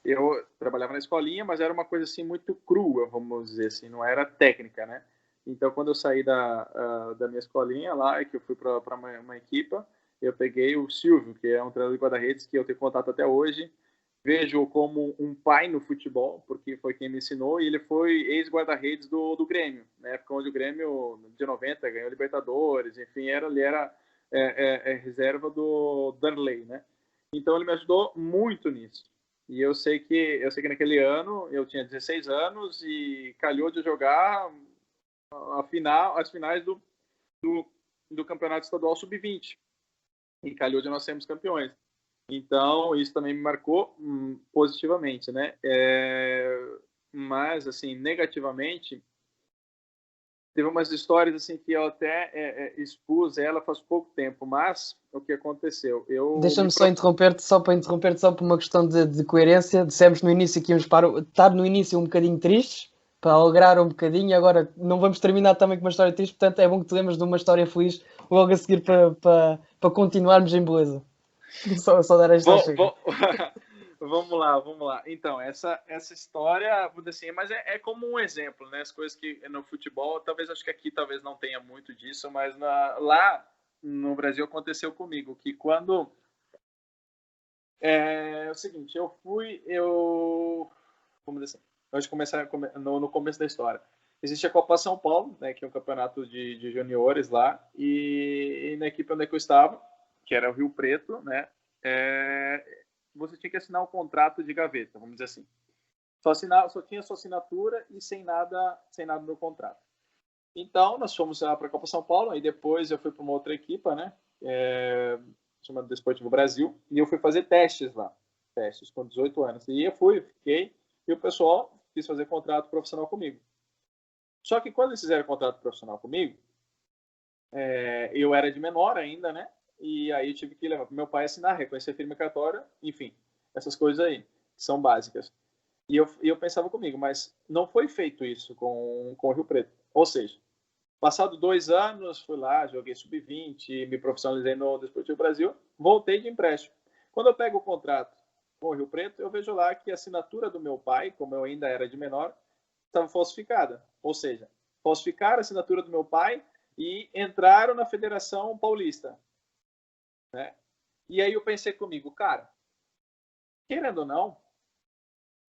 [SPEAKER 3] Eu trabalhava na escolinha, mas era uma coisa assim muito crua, vamos dizer assim, não era técnica, né? Então, quando eu saí da minha escolinha lá, que eu fui para uma equipa, eu peguei o Silvio, que é um treinador de guarda-redes que eu tenho contato até hoje, vejo como um pai no futebol, porque foi quem me ensinou, e ele foi ex-guarda-redes do Grêmio, na época onde o Grêmio, de 90, ganhou Libertadores, enfim, ele era reserva do Darley, né? Então ele me ajudou muito nisso. E eu sei que naquele ano eu tinha 16 anos e calhou de jogar as finais do Campeonato Estadual Sub-20. E calhou de nós sermos campeões. Então, isso também me marcou positivamente, né? Mas, assim, negativamente, teve umas histórias, assim, que eu até expus ela faz pouco tempo, mas o que aconteceu?
[SPEAKER 2] Deixa-me só interromper-te, só por uma questão de coerência. Dissemos no início que íamos estar no início um bocadinho tristes, para alegrar um bocadinho, e agora não vamos terminar também com uma história triste, portanto é bom que te lembres de uma história feliz logo a seguir para continuarmos em beleza. Só dar esta
[SPEAKER 3] Vamos lá. Então, essa história, assim, mas é como um exemplo, né? As coisas que no futebol, talvez, acho que aqui talvez não tenha muito disso, mas lá no Brasil aconteceu comigo, que quando... É o seguinte, vamos dizer assim, antes de começar no começo da história. Existe a Copa São Paulo, né, que é um campeonato de juniores lá, e na equipe onde eu estava, que era o Rio Preto, né, você tinha que assinar um contrato de gaveta, vamos dizer assim. Só tinha sua assinatura e sem nada no contrato. Então, nós fomos lá para a Copa São Paulo, aí depois eu fui para uma outra equipa, né, chamada Desportivo Brasil, e eu fui fazer testes lá, com 18 anos. E eu fiquei, e o pessoal quis fazer contrato profissional comigo. Só que quando eles fizeram contrato profissional comigo, eu era de menor ainda, né? E aí eu tive que levar para meu pai assinar, reconhecer firma cartória, enfim, essas coisas aí, que são básicas. E eu pensava comigo, mas não foi feito isso com o Rio Preto. Ou seja, passado 2 anos, fui lá, joguei sub-20, me profissionalizei no Desportivo Brasil, voltei de empréstimo. Quando eu pego o contrato com o Rio Preto, eu vejo lá que a assinatura do meu pai, como eu ainda era de menor, estava falsificada. Ou seja, falsificaram a assinatura do meu pai e entraram na Federação Paulista. Né? E aí eu pensei comigo, cara, querendo ou não,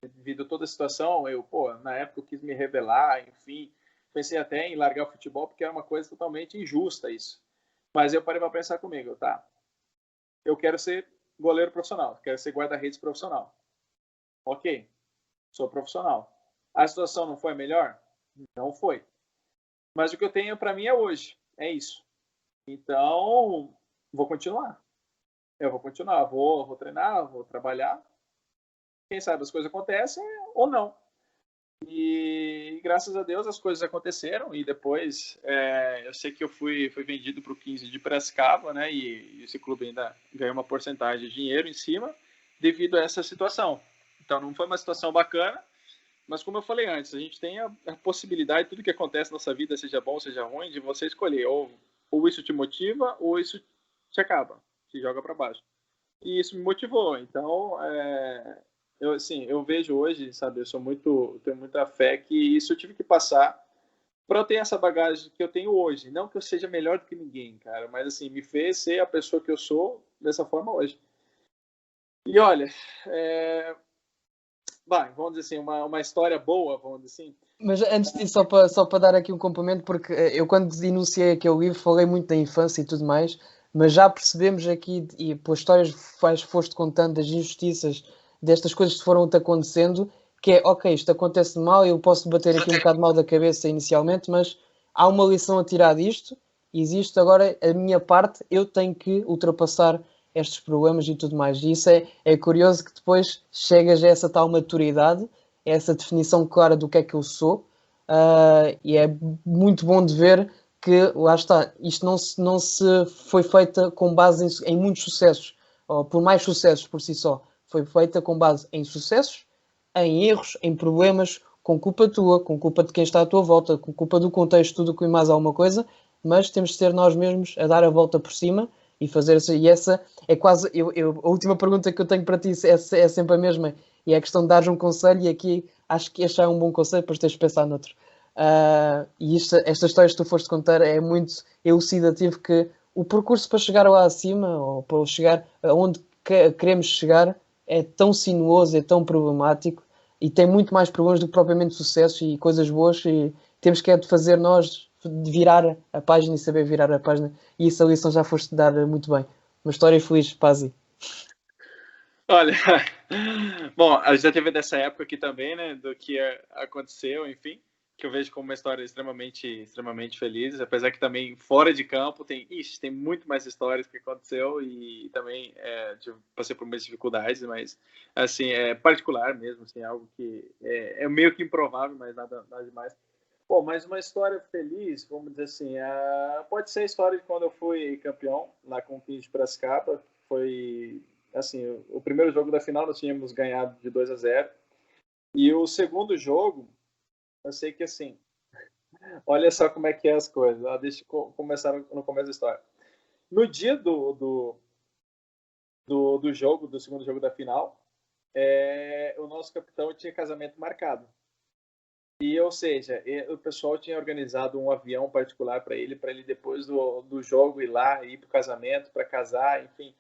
[SPEAKER 3] devido a toda a situação, na época eu quis me rebelar, enfim, pensei até em largar o futebol porque era uma coisa totalmente injusta isso. Mas eu parei para pensar comigo, tá? Eu quero ser goleiro profissional, quero ser guarda-redes profissional. Ok, sou profissional. A situação não foi melhor? Não foi. Mas o que eu tenho para mim é hoje, é isso. Então, vou continuar. Eu vou continuar, vou treinar, vou trabalhar. Quem sabe as coisas acontecem ou não. E graças a Deus as coisas aconteceram e depois eu sei que eu fui vendido para o 15 de Piracicaba, né? E esse clube ainda ganhou uma porcentagem de dinheiro em cima devido a essa situação. Então não foi uma situação bacana, mas como eu falei antes, a gente tem a possibilidade, tudo que acontece na nossa vida, seja bom, seja ruim, de você escolher ou isso te motiva ou isso te acaba, te joga para baixo. E isso me motivou. Então eu vejo hoje, sabe, tenho muita fé que isso eu tive que passar para eu ter essa bagagem que eu tenho hoje. Não que eu seja melhor do que ninguém, cara, mas assim, me fez ser a pessoa que eu sou dessa forma hoje. E olha, vamos dizer assim, uma história boa, vamos dizer assim.
[SPEAKER 2] Mas antes disso, só para dar aqui um complemento, porque eu quando enunciei aquele livro falei muito da infância e tudo mais, mas já percebemos aqui, e pelas histórias que foste contando, das injustiças, destas coisas que foram-te acontecendo, que é, ok, isto acontece mal, eu posso bater aqui um bocado mal da cabeça inicialmente, mas há uma lição a tirar disto, existe agora a minha parte, eu tenho que ultrapassar estes problemas e tudo mais. E isso é curioso que depois chegas a essa tal maturidade, a essa definição clara do que é que eu sou, e é muito bom de ver que, lá está, isto não se foi feita com base em muitos sucessos, ou por mais sucessos por si só. Foi feita com base em sucessos, em erros, em problemas, com culpa tua, com culpa de quem está à tua volta, com culpa do contexto, tudo que mais alguma coisa, mas temos de ser nós mesmos a dar a volta por cima e fazer isso. E essa é quase... a última pergunta que eu tenho para ti é sempre a mesma, e é a questão de dar um conselho, e aqui acho que este é um bom conselho, depois tens de pensar noutro. E estas histórias que tu foste contar é muito elucidativo, que o percurso para chegar lá acima, ou para chegar aonde queremos chegar, é tão sinuoso, é tão problemático, e tem muito mais problemas do que propriamente sucesso e coisas boas, e temos que é de fazer nós de virar a página e saber virar a página, e essa lição já foste dar muito bem. Uma história feliz, Pazzi.
[SPEAKER 3] Olha, bom, a gente já teve dessa época aqui também, né, do que aconteceu, enfim, que eu vejo como uma história extremamente feliz, apesar que também fora de campo tem muito mais histórias que aconteceu e também passei por muitas dificuldades, mas assim, é particular mesmo, assim, algo que é meio que improvável, mas nada demais. Bom, mas uma história feliz, vamos dizer assim, pode ser a história de quando eu fui campeão lá com o 15 de Piracicaba. Foi assim, o primeiro jogo da final nós tínhamos ganhado de 2-0, e o segundo jogo, eu sei que assim, olha só como é que é as coisas. Deixa eu começar no começo da história. No dia do jogo, do segundo jogo da final, o nosso capitão tinha casamento marcado. E, ou seja, o pessoal tinha organizado um avião particular para ele depois do jogo ir lá, ir para o casamento, para casar, enfim.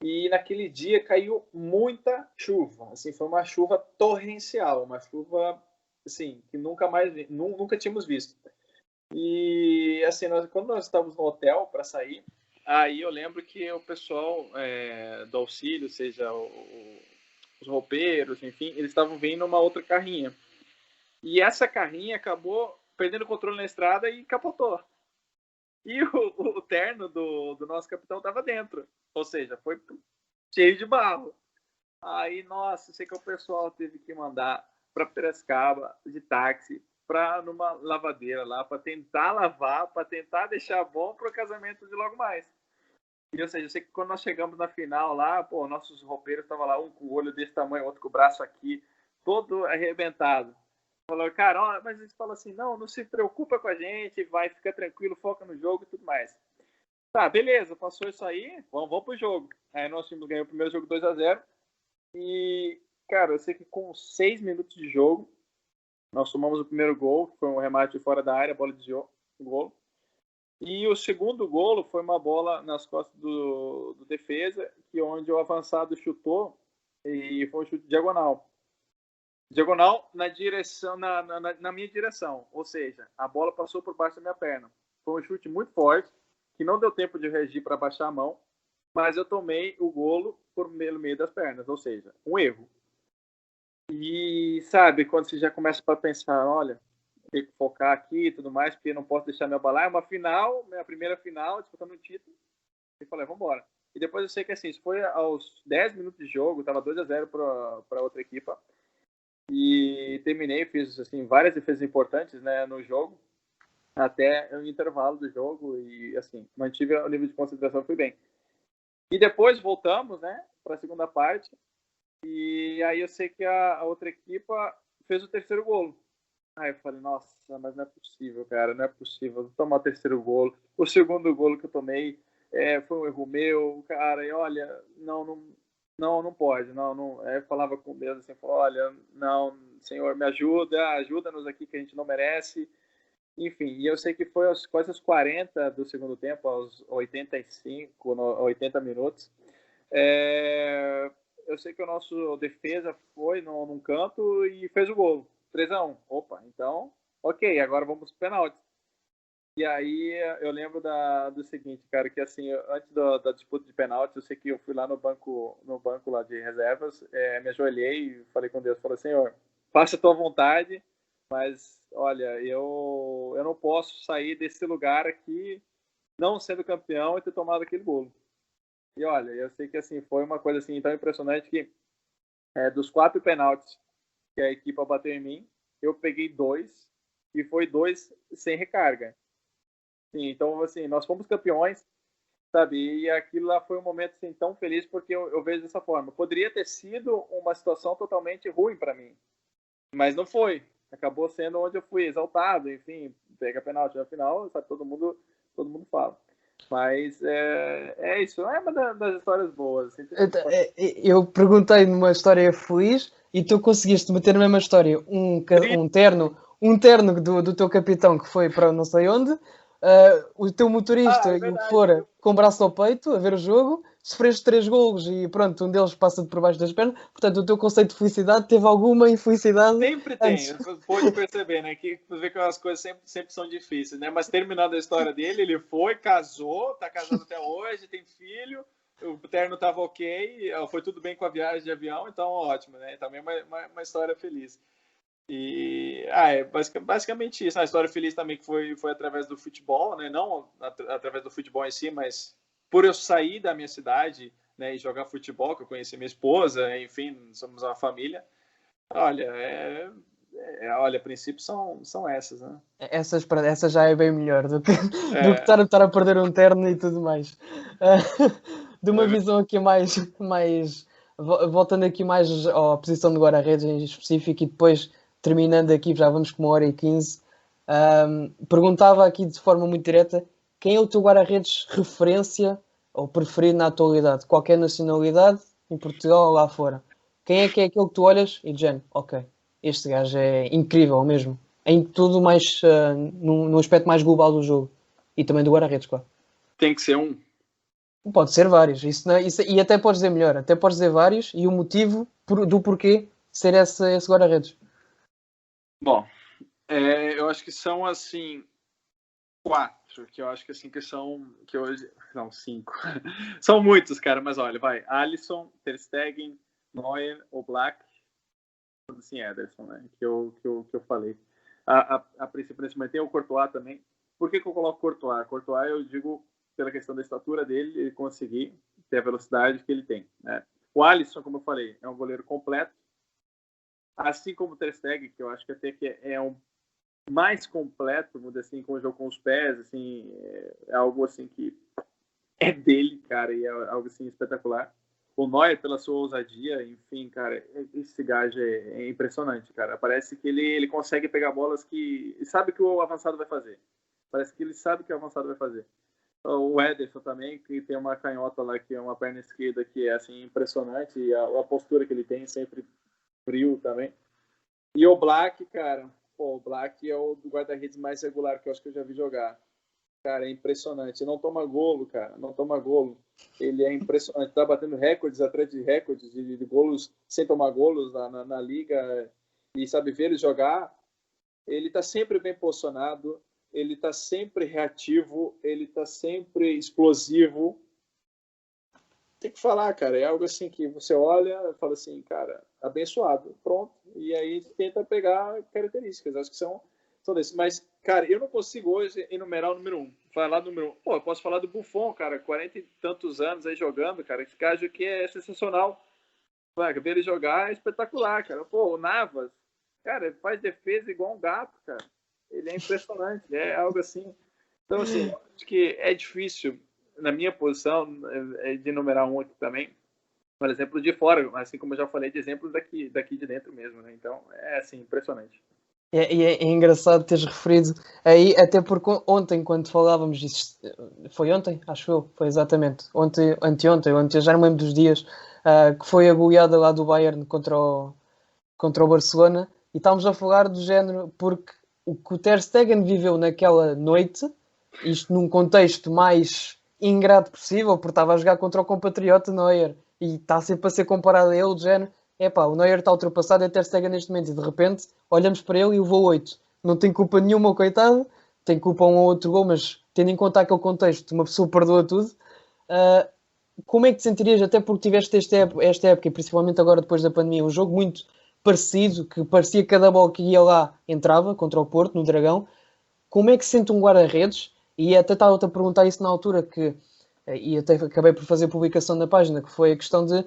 [SPEAKER 3] E naquele dia caiu muita chuva, assim, foi uma chuva torrencial, uma chuva assim, que nunca tínhamos visto. E assim, quando nós estávamos no hotel para sair, aí eu lembro que o pessoal do auxílio, seja os roupeiros, enfim, eles estavam vindo numa outra carrinha. E essa carrinha acabou perdendo o controle na estrada e capotou. E o terno do nosso capitão estava dentro. Ou seja, foi cheio de barro. Aí, nossa, sei que o pessoal teve que mandar para Piracicaba de táxi, para numa lavadeira lá, para tentar lavar, para tentar deixar bom para o casamento de logo mais. E, ou seja, eu sei que quando nós chegamos na final lá, pô, nossos roupeiros estavam lá, um com o olho desse tamanho, outro com o braço aqui, todo arrebentado. Falou, cara, ó, mas eles falam assim, não se preocupa com a gente, vai, fica tranquilo, foca no jogo e tudo mais. Tá, beleza, passou isso aí, vamos pro jogo. Aí nós tínhamos ganhado o primeiro jogo 2-0. E, cara, eu sei que com 6 minutos de jogo, nós tomamos o primeiro gol, que foi um remate fora da área, a bola desviou, o gol. E o segundo golo foi uma bola nas costas do defesa, onde o avançado chutou, e foi um chute diagonal. Diagonal na direção, na minha direção, ou seja, a bola passou por baixo da minha perna. Foi um chute muito forte, que não deu tempo de reagir para baixar a mão, mas eu tomei o golo pelo meio das pernas, ou seja, um erro. E sabe, quando você já começa para pensar, olha, tem que focar aqui e tudo mais, porque não posso deixar me abalar, é uma final, minha primeira final, disputando o título, e falei, vamos embora. E depois eu sei que assim, isso foi aos 10 minutos de jogo, estava 2-0 para outra equipa, e terminei, fiz assim, várias defesas importantes, né, no jogo, até o intervalo do jogo, e assim, mantive o nível de concentração, fui bem. E depois voltamos, né, para a segunda parte, e aí eu sei que a outra equipa fez o terceiro golo. Aí eu falei, nossa, mas não é possível, cara, não é possível tomar o terceiro golo. O segundo golo que eu tomei foi um erro meu, cara, e olha, não pode, não. Eu falava com Deus assim, olha, não, Senhor, me ajuda-nos aqui que a gente não merece. Enfim, e eu sei que foi quase aos 40 do segundo tempo, aos 85, 80 minutos. Eu sei que o nosso defesa foi num canto e fez o gol, 3-1. Opa, então, ok, agora vamos para os penaltis. E aí eu lembro do seguinte, cara, que assim, antes da disputa de penaltis, eu sei que eu fui lá no banco lá de reservas, me ajoelhei e falei com Deus, falei, Senhor, faça a tua vontade, mas olha, eu não posso sair desse lugar aqui não sendo campeão e ter tomado aquele golo. E olha, eu sei que assim, foi uma coisa assim tão impressionante que dos 4 penaltis que a equipa bateu em mim, eu peguei 2 e foi 2 sem recarga. Sim, então assim, nós fomos campeões, sabe? E aquilo lá foi um momento assim, tão feliz porque eu vejo dessa forma. Poderia ter sido uma situação totalmente ruim para mim, mas não foi. Acabou sendo onde eu fui exaltado, enfim, pega penalti na final, sabe? Todo mundo fala. Mas isso, é uma das histórias boas. Assim,
[SPEAKER 2] eu perguntei numa história feliz e tu conseguiste meter na mesma história um terno do teu capitão que foi para não sei onde, o teu motorista
[SPEAKER 3] É
[SPEAKER 2] e o que
[SPEAKER 3] verdade.
[SPEAKER 2] for com o braço ao peito a ver o jogo, sofreste 3 golos e pronto, um deles passa-te por baixo das pernas. Portanto, o teu conceito de felicidade teve alguma infelicidade
[SPEAKER 3] Sempre
[SPEAKER 2] antes.
[SPEAKER 3] tem, pode perceber, né? Que você vê que as coisas sempre são difíceis, né? Mas terminando a história dele, ele foi, casou, tá casado até hoje, tem filho, o terno tava ok, foi tudo bem com a viagem de avião, então ótimo, né? Também uma história feliz. E é basicamente isso. A história feliz também que foi através do futebol, né? Não através do futebol em si, mas por eu sair da minha cidade, né, e jogar futebol, que eu conheci minha esposa, enfim, somos uma família. Olha, olha, a princípio são essas, né?
[SPEAKER 2] Essa já é bem melhor do que
[SPEAKER 3] É,
[SPEAKER 2] estar a perder um terno e tudo mais. Ah, de uma
[SPEAKER 3] é,
[SPEAKER 2] visão aqui voltando aqui mais à posição de guarda-redes em específico e depois terminando aqui, já vamos com 1h15, perguntava aqui de forma muito direta, quem é o teu guarda-redes referência ou preferido na atualidade? Qualquer nacionalidade, em Portugal ou lá fora? Quem é aquele que tu olhas e dizes, ok, este gajo é incrível mesmo. Em tudo mais, num aspecto mais global do jogo. E também do guarda-redes, claro.
[SPEAKER 3] tem que ser um.
[SPEAKER 2] Pode ser vários. E até podes dizer melhor. Até podes dizer vários e o motivo do porquê ser esse guarda-redes.
[SPEAKER 3] Bom, eu acho que são, assim, 4, que eu acho que assim que são, que hoje, não, 5. São muitos, cara, mas olha, vai, Alisson, Ter Stegen, Neuer, Oblak, assim, Ederson, né, que eu falei. A princípio, nesse momento, tem o Courtois também. Por que eu coloco Courtois? Courtois, eu digo, pela questão da estatura dele, ele conseguir ter a velocidade que ele tem, né. O Alisson, como eu falei, é um goleiro completo, assim como o Ter Stegen, que eu acho que até que é um mais completo, vamos dizer assim, com o jogo com os pés, assim, é algo assim que é dele, cara, e é algo assim espetacular. O Neuer, pela sua ousadia, enfim, cara, esse gajo é impressionante, cara. Parece que ele consegue pegar bolas que sabe que o avançado vai fazer. Parece que ele sabe que o avançado vai fazer. O Ederson também, que tem uma canhota lá, que é uma perna esquerda que é assim impressionante, e a postura que ele tem sempre frio também. E o Black, cara, o Black é o do guarda-redes mais regular que eu acho que eu já vi jogar. Cara, é impressionante. Não toma golo, cara. Não toma golo. Ele é impressionante. Tá batendo recordes atrás de recordes de golos sem tomar golos na liga. E sabe ver ele jogar. Ele tá sempre bem posicionado. Ele tá sempre reativo. Ele tá sempre explosivo. Tem que falar, cara. É algo assim que você olha e fala assim, cara, abençoado. Pronto. E aí tenta pegar características. Acho que são desses. Mas, cara, eu não consigo hoje enumerar o número 1. Falar do número 1. Pô, eu posso falar do Buffon, cara. 40 e tantos anos aí jogando, cara. Esse cara aqui é sensacional. Ver ele jogar é espetacular, cara. Pô, o Navas, cara, ele faz defesa igual um gato, cara. Ele é impressionante. É algo assim. Então, assim, acho que é difícil, na minha posição, de enumerar um aqui também. Por exemplo, de fora, assim como eu já falei, de exemplos daqui de dentro mesmo, né? Então, é assim, impressionante.
[SPEAKER 2] É engraçado teres referido aí, até porque ontem, quando falávamos disso, foi ontem? Acho eu, foi exatamente. Anteontem, já não me lembro dos dias, que foi a goleada lá do Bayern contra o Barcelona, e estávamos a falar do género, porque o que o Ter Stegen viveu naquela noite, isto num contexto mais ingrato possível, porque estava a jogar contra o compatriota Neuer, e está sempre a ser comparado a ele, do género, epá, o Neuer está ultrapassado, é Ter Stegen neste momento, e de repente olhamos para ele e o voo 8. Não tem culpa nenhuma, o coitado, tem culpa um ou outro gol, mas tendo em conta aquele contexto, uma pessoa perdoa tudo. Como é que te sentirias, até porque tiveste esta época, e principalmente agora depois da pandemia, um jogo muito parecido, que parecia que cada bola que ia lá entrava, contra o Porto, no Dragão. Como é que se sente um guarda-redes? E até estava-te a perguntar isso na altura, e até acabei por fazer publicação na página, que foi a questão de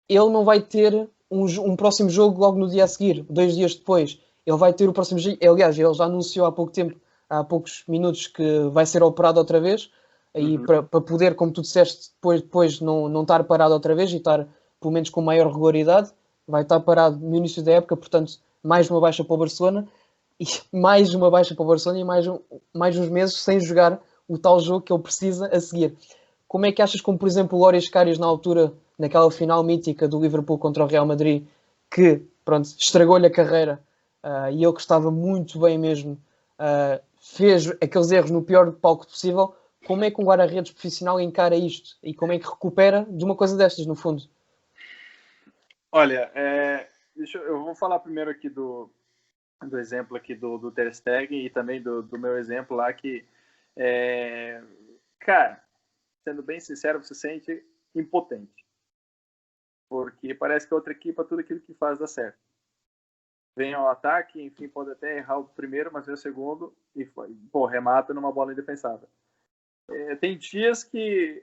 [SPEAKER 2] ele não vai ter um próximo jogo logo no dia a seguir, 2 dias depois. Ele vai ter o próximo jogo. Aliás, ele já anunciou há pouco tempo, há poucos minutos, que vai ser operado outra vez. E para poder, como tu disseste, depois não estar parado outra vez e estar, pelo menos, com maior regularidade. Vai estar parado no início da época, portanto, mais uma baixa para o Barcelona. E mais uma baixa para o Barcelona e mais uns meses sem jogar o tal jogo que ele precisa a seguir. Como é que achas, como por exemplo o Loris Karius na altura, naquela final mítica do Liverpool contra o Real Madrid, que pronto, estragou-lhe a carreira, e ele que estava muito bem mesmo, fez aqueles erros no pior palco possível. Como é que um guarda-redes profissional encara isto? E como é que recupera de uma coisa destas, no fundo?
[SPEAKER 3] Olha, eu vou falar primeiro aqui do exemplo aqui do Ter Stegen e também do meu exemplo lá que, cara, sendo bem sincero, você se sente impotente. Porque parece que a outra equipe, tudo aquilo que faz dá certo. Vem ao ataque, enfim, pode até errar o primeiro, mas vem o segundo e remata numa bola indefensável. Tem dias que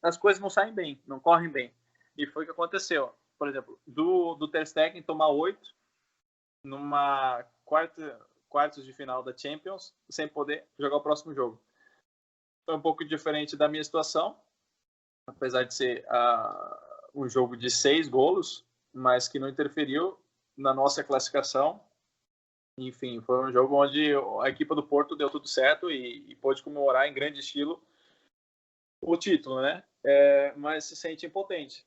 [SPEAKER 3] as coisas não saem bem, não correm bem. E foi o que aconteceu. Por exemplo, do Ter Stegen tomar 8 numa quartos de final da Champions, sem poder jogar o próximo jogo. Foi um pouco diferente da minha situação, apesar de ser um jogo de 6 golos, mas que não interferiu na nossa classificação. Enfim, foi um jogo onde a equipe do Porto deu tudo certo e pôde comemorar em grande estilo o título, né? Mas se sente impotente.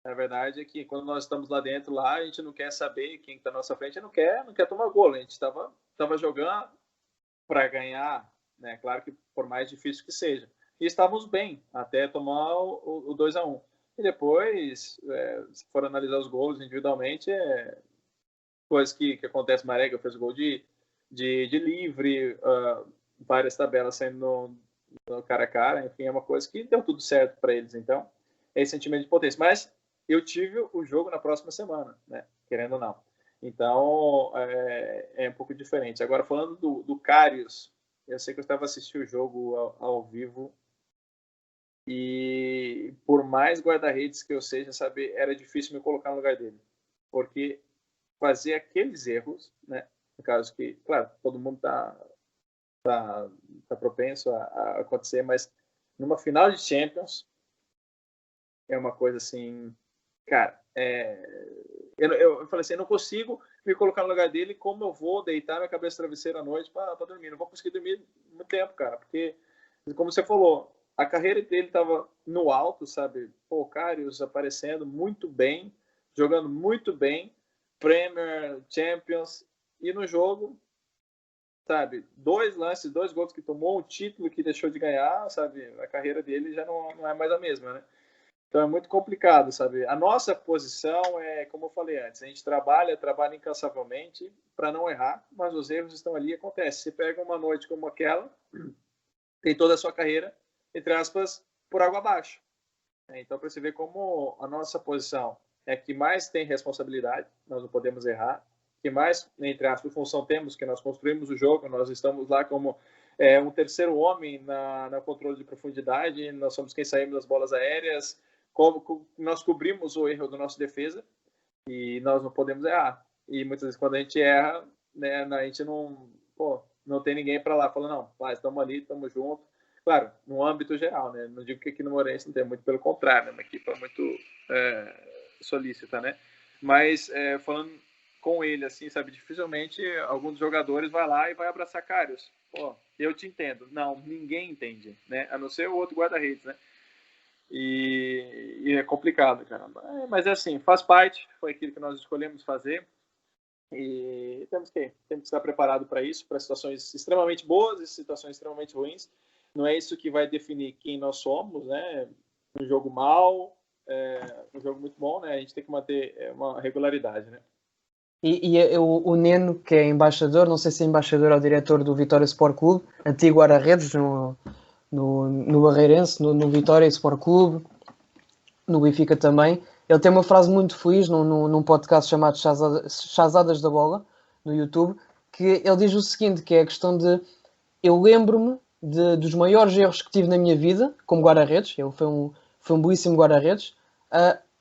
[SPEAKER 3] A verdade é que quando nós estamos lá dentro, a gente não quer saber quem está na nossa frente, não quer tomar gol. A gente estava jogando para ganhar, né? Claro que por mais difícil que seja. E estávamos bem até tomar o 2-1. E depois, se for analisar os gols individualmente, coisas que acontece. Marega fez gol de livre, várias tabelas saindo no cara a cara, enfim, é uma coisa que deu tudo certo para eles. Então, é esse sentimento de potência. Mas eu tive o jogo na próxima semana, né? Querendo ou não. Então, é um pouco diferente. Agora, falando do Karius, eu sei que eu estava assistindo o jogo ao vivo e por mais guarda-redes que eu seja, sabe, era difícil me colocar no lugar dele. Porque fazer aqueles erros, né? No caso que, claro, todo mundo tá propenso a acontecer, mas numa final de Champions é uma coisa assim, cara, eu falei assim, eu não consigo me colocar no lugar dele, como eu vou deitar minha cabeça no travesseiro à noite para dormir, não vou conseguir dormir muito tempo, cara, porque, como você falou, a carreira dele estava no alto, sabe, o Karius aparecendo muito bem, jogando muito bem, Premier, Champions, e no jogo, sabe, 2 lances, 2 gols que tomou, um título que deixou de ganhar, sabe, a carreira dele já não é mais a mesma, né? Então é muito complicado, sabe? A nossa posição como eu falei antes, a gente trabalha incansavelmente para não errar, mas os erros estão ali e acontece. Você pega uma noite como aquela, tem toda a sua carreira, entre aspas, por água abaixo. Então, para você ver como a nossa posição é que mais tem responsabilidade, nós não podemos errar, que mais, entre aspas, função temos, que nós construímos o jogo, nós estamos lá como um terceiro homem na controle de profundidade, nós somos quem saímos das bolas aéreas, como nós cobrimos o erro da nossa defesa e nós não podemos errar. E muitas vezes quando a gente erra, né, a gente não tem ninguém para lá falando, não, estamos ali, estamos juntos. Claro, no âmbito geral, né? Não digo que aqui no Moreirense não tem, muito pelo contrário, né? Uma equipe muito solícita, né? Mas falando com ele, assim, sabe, dificilmente algum dos jogadores vai lá e vai abraçar Karius. Eu te entendo. Não, ninguém entende, né? A não ser o outro guarda-redes, né? E é complicado, caramba. Mas é assim, faz parte, foi aquilo que nós escolhemos fazer e temos que estar preparado para isso, para situações extremamente boas e situações extremamente ruins. Não é isso que vai definir quem nós somos, né? Um jogo mau, um jogo muito bom, né? A gente tem que manter uma regularidade, né?
[SPEAKER 2] O Neno, que é embaixador, não sei se é embaixador ou diretor do Vitória Sport Clube, antigo guarda-redes no Barreirense, no Vitória Sport Clube, no Benfica também. Ele tem uma frase muito feliz num podcast chamado Chazadas da Bola, no YouTube, que ele diz o seguinte, que é a questão de eu lembro-me dos maiores erros que tive na minha vida como guarda-redes, ele foi um belíssimo guarda-redes,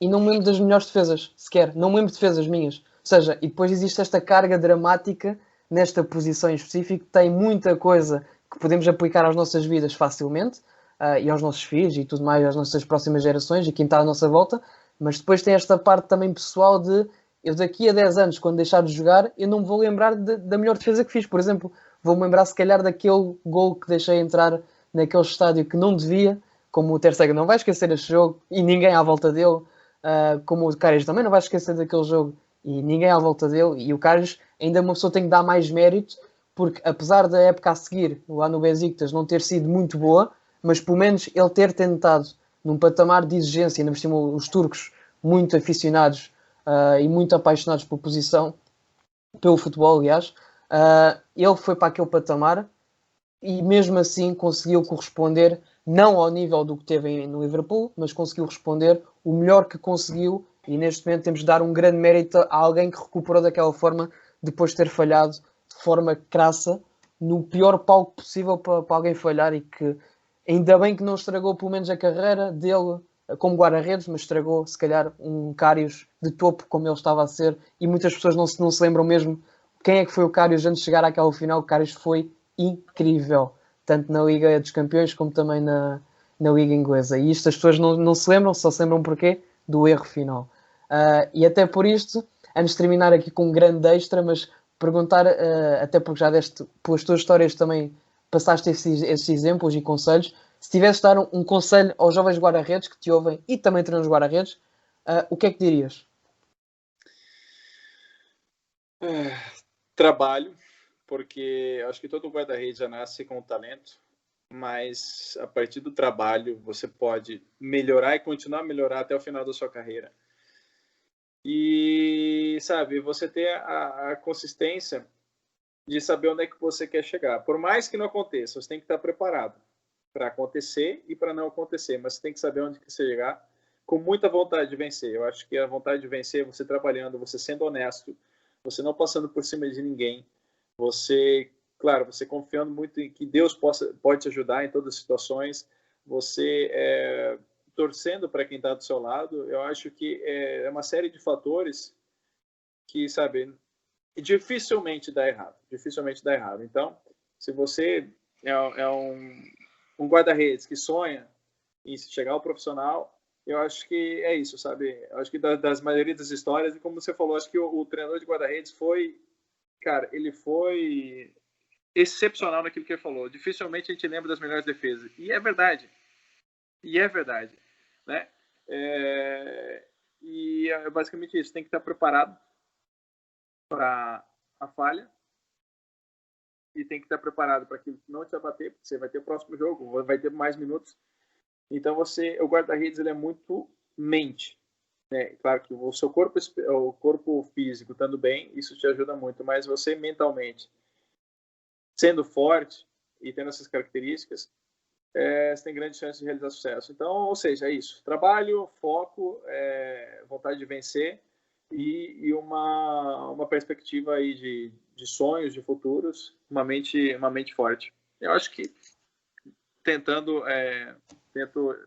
[SPEAKER 2] e não me lembro das melhores defesas, sequer, não me lembro de defesas minhas. Ou seja, e depois existe esta carga dramática nesta posição em específico, tem muita coisa que podemos aplicar às nossas vidas facilmente, e aos nossos filhos e tudo mais, às nossas próximas gerações e quem está à nossa volta, mas depois tem esta parte também pessoal de eu daqui a 10 anos, quando deixar de jogar, eu não me vou lembrar da melhor defesa que fiz. Por exemplo, vou-me lembrar se calhar daquele gol que deixei entrar naquele estádio que não devia, como o Ter Stegen não vai esquecer este jogo e ninguém à volta dele, como o Karius também não vai esquecer daquele jogo e ninguém à volta dele, e o Karius ainda uma pessoa tem que dar mais mérito porque apesar da época a seguir, lá no Besiktas, não ter sido muito boa, mas pelo menos ele ter tentado num patamar de exigência, ainda por cima os turcos muito aficionados e muito apaixonados pela posição, pelo futebol, aliás, ele foi para aquele patamar e mesmo assim conseguiu corresponder, não ao nível do que teve no Liverpool, mas conseguiu responder o melhor que conseguiu, e neste momento temos de dar um grande mérito a alguém que recuperou daquela forma depois de ter falhado de forma crassa no pior palco possível para alguém falhar, e que ainda bem que não estragou pelo menos a carreira dele como guarda-redes, mas estragou se calhar um Karius de topo como ele estava a ser, e muitas pessoas não se lembram mesmo quem é que foi o Karius antes de chegar àquela final. O Karius foi incrível, tanto na Liga dos Campeões como também na Liga Inglesa, e isto as pessoas não se lembram, só se lembram porquê? Do erro final. E até por isto, antes de terminar aqui com um grande extra, mas perguntar, até porque já deste, pelas tuas histórias também passaste esses exemplos e conselhos, se tivesse de dar um conselho aos jovens guarda-redes que te ouvem e também treinam os guarda-redes, o que é que dirias?
[SPEAKER 3] Trabalho, porque acho que todo guarda-redes já nasce com talento, mas a partir do trabalho você pode melhorar e continuar a melhorar até o final da sua carreira. E, sabe, você ter a consistência de saber onde é que você quer chegar. Por mais que não aconteça, você tem que estar preparado para acontecer e para não acontecer, mas você tem que saber onde que você chegar com muita vontade de vencer. Eu acho que a vontade de vencer é você trabalhando, você sendo honesto, você não passando por cima de ninguém, você, claro, você confiando muito em que Deus pode te ajudar em todas as situações, você torcendo para quem está do seu lado. Eu acho que é uma série de fatores que, sabe, dificilmente dá errado. Dificilmente dá errado. Então, se você é um guarda-redes que sonha em chegar ao profissional, eu acho que é isso, sabe? Eu acho que das maioria das histórias, e como você falou, acho que o treinador de guarda-redes foi, cara, ele foi excepcional naquilo que ele falou. Dificilmente a gente lembra das melhores defesas. E é verdade. E é verdade, né? E é basicamente isso. Tem que estar preparado para a falha e tem que estar preparado para aquilo que não te abater, porque você vai ter o próximo jogo, vai ter mais minutos. Então o guarda-redes, ele é muito mente, né? Claro que o seu corpo físico estando bem, isso te ajuda muito, mas você mentalmente sendo forte e tendo essas características, você tem grande chance de realizar sucesso. Então, ou seja, é isso: trabalho, foco, vontade de vencer e uma perspectiva aí de sonhos, de futuros, uma mente forte. Eu acho que tento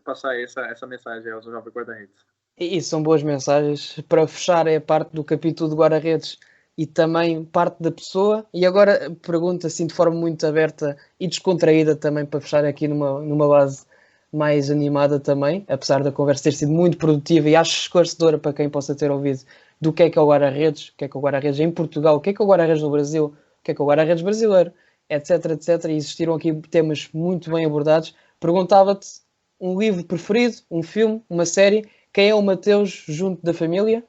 [SPEAKER 3] passar essa mensagem aos jovens guarda-redes.
[SPEAKER 2] E são boas mensagens para fechar a parte do capítulo de guarda-redes e também parte da pessoa. E agora pergunto assim de forma muito aberta e descontraída também, para fechar aqui numa base mais animada também, apesar da conversa ter sido muito produtiva e acho esclarecedora para quem possa ter ouvido, do que é o guarda-redes, o que é o guarda-redes em Portugal, o que é o guarda-redes no Brasil, o que é o guarda-redes brasileiro, etc, etc. E existiram aqui temas muito bem abordados. Perguntava-te um livro preferido, um filme, uma série. Quem é o Mateus junto da família,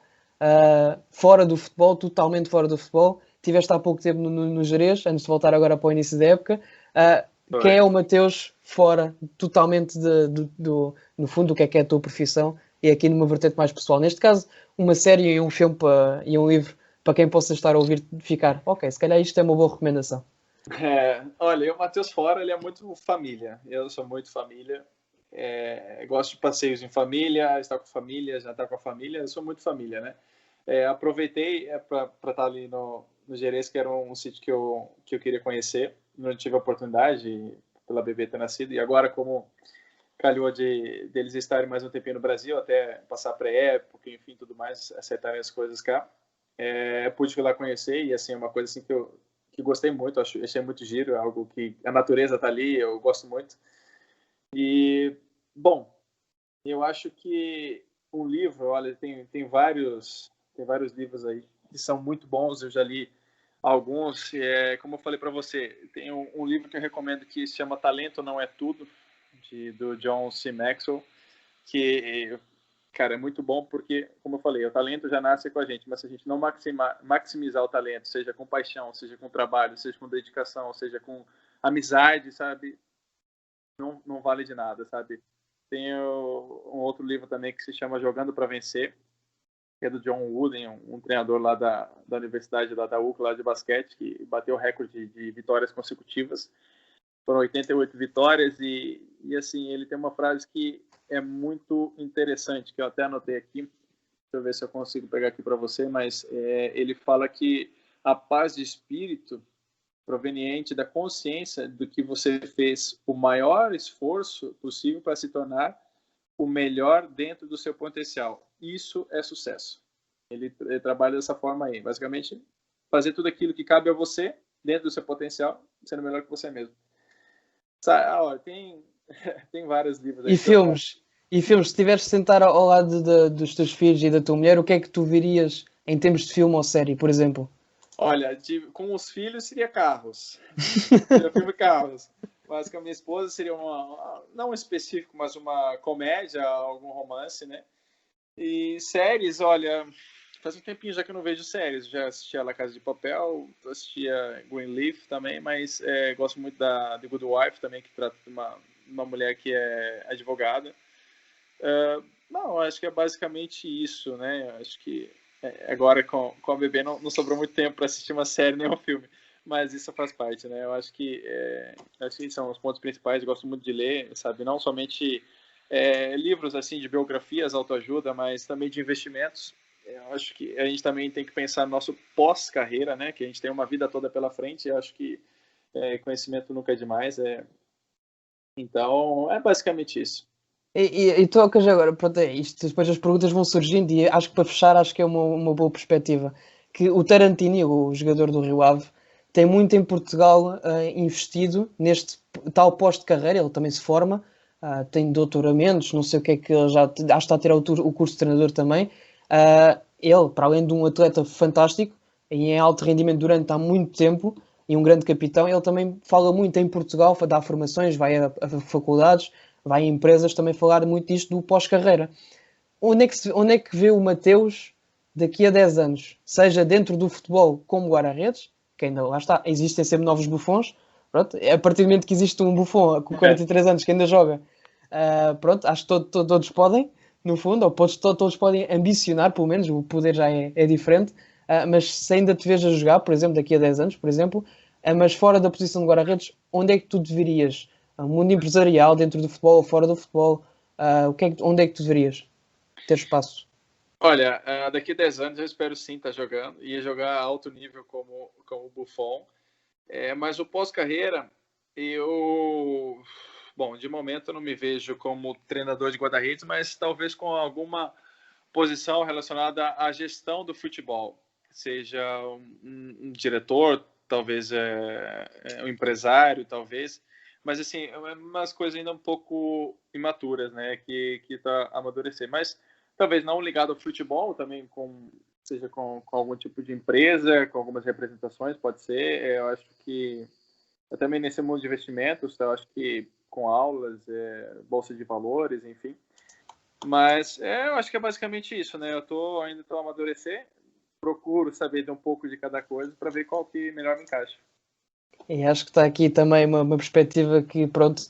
[SPEAKER 2] fora do futebol, totalmente fora do futebol? Tiveste há pouco tempo no Gerês, antes de voltar agora para o início da época. Quem é o Mateus fora totalmente no fundo, o que é a tua profissão, e aqui numa vertente mais pessoal? Neste caso, uma série e um filme e um livro para quem possa estar a ouvir ficar, ok, se calhar isto é uma boa recomendação.
[SPEAKER 3] Olha, o Matheus fora, ele é muito família. Eu sou muito família. Gosto de passeios em família, estar com família, jantar com a família. Eu sou muito família, né? Aproveitei para estar ali no Gerês, que era um sítio que eu queria conhecer. Não tive a oportunidade pela bebê ter nascido. E agora, como calhou deles estarem mais um tempinho no Brasil, até passar pré-época, enfim, tudo mais, acertarem as coisas cá, pude ir lá conhecer. E assim, é uma coisa assim que gostei muito, achei muito giro, algo que a natureza tá ali, eu gosto muito. E, bom, eu acho que um livro, olha, tem vários livros aí que são muito bons, eu já li alguns. Como eu falei para você, tem um livro que eu recomendo que se chama Talento Não É Tudo, do John C. Maxwell, que cara, é muito bom porque, como eu falei, o talento já nasce com a gente, mas se a gente não maximizar o talento, seja com paixão, seja com trabalho, seja com dedicação, seja com amizade, sabe, não vale de nada, sabe? Tem um outro livro também que se chama Jogando para Vencer, que é do John Wooden, um treinador lá da universidade lá da UCLA, lá de basquete, que bateu o recorde de vitórias consecutivas. Foram 88 vitórias e assim, ele tem uma frase que é muito interessante, que eu até anotei aqui. Deixa eu ver se eu consigo pegar aqui para você, mas ele fala que a paz de espírito proveniente da consciência do que você fez o maior esforço possível para se tornar o melhor dentro do seu potencial. Isso é sucesso. Ele trabalha dessa forma aí. Basicamente, fazer tudo aquilo que cabe a você dentro do seu potencial, sendo melhor que você mesmo. Tem vários livros aí.
[SPEAKER 2] E filmes, se tiveres de sentar ao lado dos teus filhos e da tua mulher, o que é que tu virias em termos de filme ou série, por exemplo?
[SPEAKER 3] Olha, com os filhos seria Carros. Seria filme Carros. Mas com a minha esposa seria não específico, mas uma comédia, algum romance, né? E séries, olha, faz um tempinho já que eu não vejo séries. Já assisti a La Casa de Papel, assistia Greenleaf também, mas gosto muito da The Good Wife também, que trata de uma mulher que é advogada. Não, acho que é basicamente isso, né? Acho que agora com a bebê não sobrou muito tempo para assistir uma série nem um filme, mas isso faz parte, né? Eu acho que são os pontos principais. Eu gosto muito de ler, sabe? Não somente livros assim de biografias, autoajuda, mas também de investimentos. Eu acho que a gente também tem que pensar no nosso pós-carreira, né? Que a gente tem uma vida toda pela frente. Eu acho que conhecimento nunca é demais. Então, é basicamente isso.
[SPEAKER 2] E tocas agora, pronto, isto, depois as perguntas vão surgindo e acho que para fechar acho que é uma boa perspectiva. Que o Tarantini, o jogador do Rio Ave, tem muito em Portugal investido neste tal pós de carreira, ele também se forma, tem doutoramentos, não sei o que é que ele já acho que está a tirar o curso de treinador também. Ele, para além de um atleta fantástico e em alto rendimento durante há muito tempo e um grande capitão, ele também fala muito em Portugal, dá formações, vai a faculdades, vai a empresas também falar muito disto do pós-carreira. Onde é que vê o Mateus daqui a 10 anos? Seja dentro do futebol como guarda-redes, que ainda lá está, existem sempre novos bufões, pronto, a partir do momento que existe um bufão com 43 anos que ainda joga, pronto, acho que todos podem, no fundo, ou todos podem ambicionar, pelo menos, o poder já é diferente, mas se ainda te vês a jogar, por exemplo, daqui a 10 anos, por exemplo, mas fora da posição de guarda-redes, onde é que tu deverias? O mundo empresarial, dentro do futebol ou fora do futebol, onde é que tu deverias ter espaço?
[SPEAKER 3] Olha, daqui a 10 anos eu espero sim estar jogando, e jogar a alto nível como o Buffon. Mas o pós-carreira, bom, de momento eu não me vejo como treinador de guarda-redes, mas talvez com alguma posição relacionada à gestão do futebol, seja um diretor, talvez um empresário, talvez, mas assim, umas coisas ainda um pouco imaturas, né, que tá a amadurecer, mas talvez não ligado ao futebol, também seja com algum tipo de empresa, com algumas representações, pode ser. Eu acho que também nesse mundo de investimentos, eu acho que com aulas, bolsa de valores, enfim. Mas eu acho que é basicamente isso, né? Eu ainda estou a amadurecer, procuro saber de um pouco de cada coisa para ver qual que melhor me encaixa.
[SPEAKER 2] E acho que está aqui também uma perspectiva que, pronto,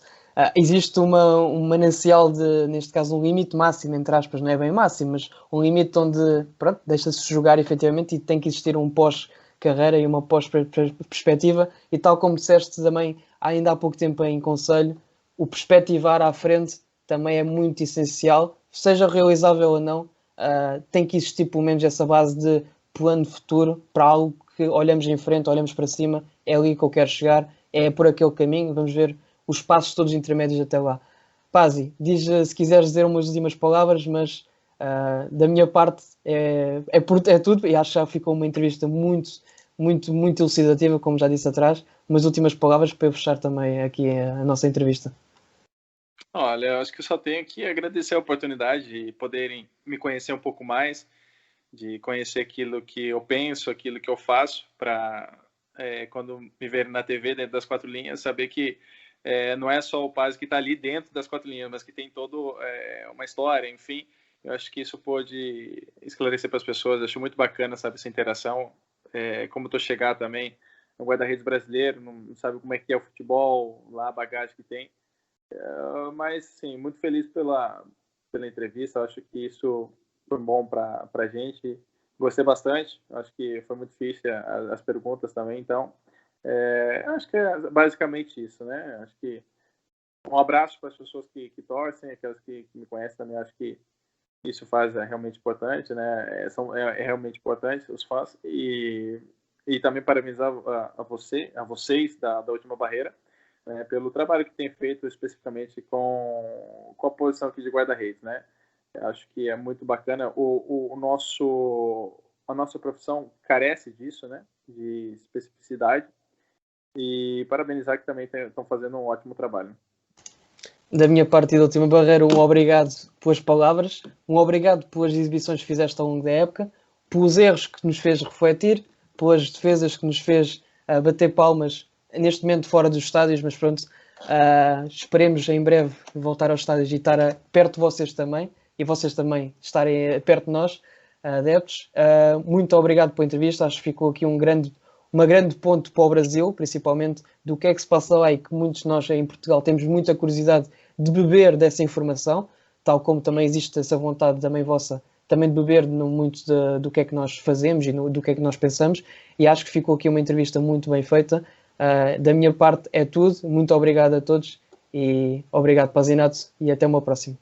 [SPEAKER 2] existe um manancial de, neste caso, um limite máximo, entre aspas, não é bem máximo, mas um limite onde, pronto, deixa-se jogar efetivamente e tem que existir um pós-carreira e uma pós-perspectiva. E tal como disseste também, ainda há pouco tempo em conselho, o perspectivar à frente também é muito essencial, seja realizável ou não, tem que existir pelo menos essa base de plano futuro para algo que olhamos em frente, olhamos para cima, é ali que eu quero chegar, é por aquele caminho, vamos ver os passos todos intermédios até lá. Pazi, diz se quiseres dizer umas últimas palavras, mas da minha parte é tudo, e acho que já ficou uma entrevista muito, muito, muito elucidativa, como já disse atrás, umas últimas palavras para eu fechar também aqui a nossa entrevista.
[SPEAKER 3] Olha, eu acho que eu só tenho que agradecer a oportunidade de poderem me conhecer um pouco mais, de conhecer aquilo que eu penso, aquilo que eu faço, para quando me verem na TV dentro das 4 linhas, saber que não é só o Paz que está ali dentro das 4 linhas, mas que tem toda uma história, enfim. Eu acho que isso pôde esclarecer para as pessoas. Eu acho muito bacana, sabe, essa interação. Como estou chegado também no guarda-redes brasileiro, não sabe como é que é o futebol, lá a bagagem que tem. Mas, sim, muito feliz pela entrevista. Eu acho que isso foi bom para a gente. Gostei bastante. Acho que foi muito difícil as perguntas também. Então, acho que é basicamente isso, né? Acho que um abraço para as pessoas que torcem, aquelas que me conhecem também. Acho que isso faz realmente importante, né? É realmente importante os fãs. E também parabenizar a vocês da Última Barreira, né, pelo trabalho que tem feito especificamente com a posição aqui de guarda-redes, né? Eu acho que é muito bacana. A nossa profissão carece disso, né? De especificidade. E parabenizar que também estão fazendo um ótimo trabalho.
[SPEAKER 2] Da minha parte e da Última Barreira, um obrigado pelas palavras, um obrigado pelas exibições que fizeste ao longo da época, pelos erros que nos fez refletir, pelas defesas que nos fez bater palmas, neste momento fora dos estádios, mas pronto, esperemos em breve voltar aos estádios e estar perto de vocês também, e vocês também estarem perto de nós, adeptos. Muito obrigado pela entrevista, acho que ficou aqui uma grande ponto para o Brasil, principalmente do que é que se passa lá e que muitos de nós em Portugal temos muita curiosidade de beber dessa informação, tal como também existe essa vontade também vossa, também de beber muito do que é que nós fazemos e do que é que nós pensamos, e acho que ficou aqui uma entrevista muito bem feita. Da minha parte é tudo, muito obrigado a todos e obrigado Pazinato e até uma próxima.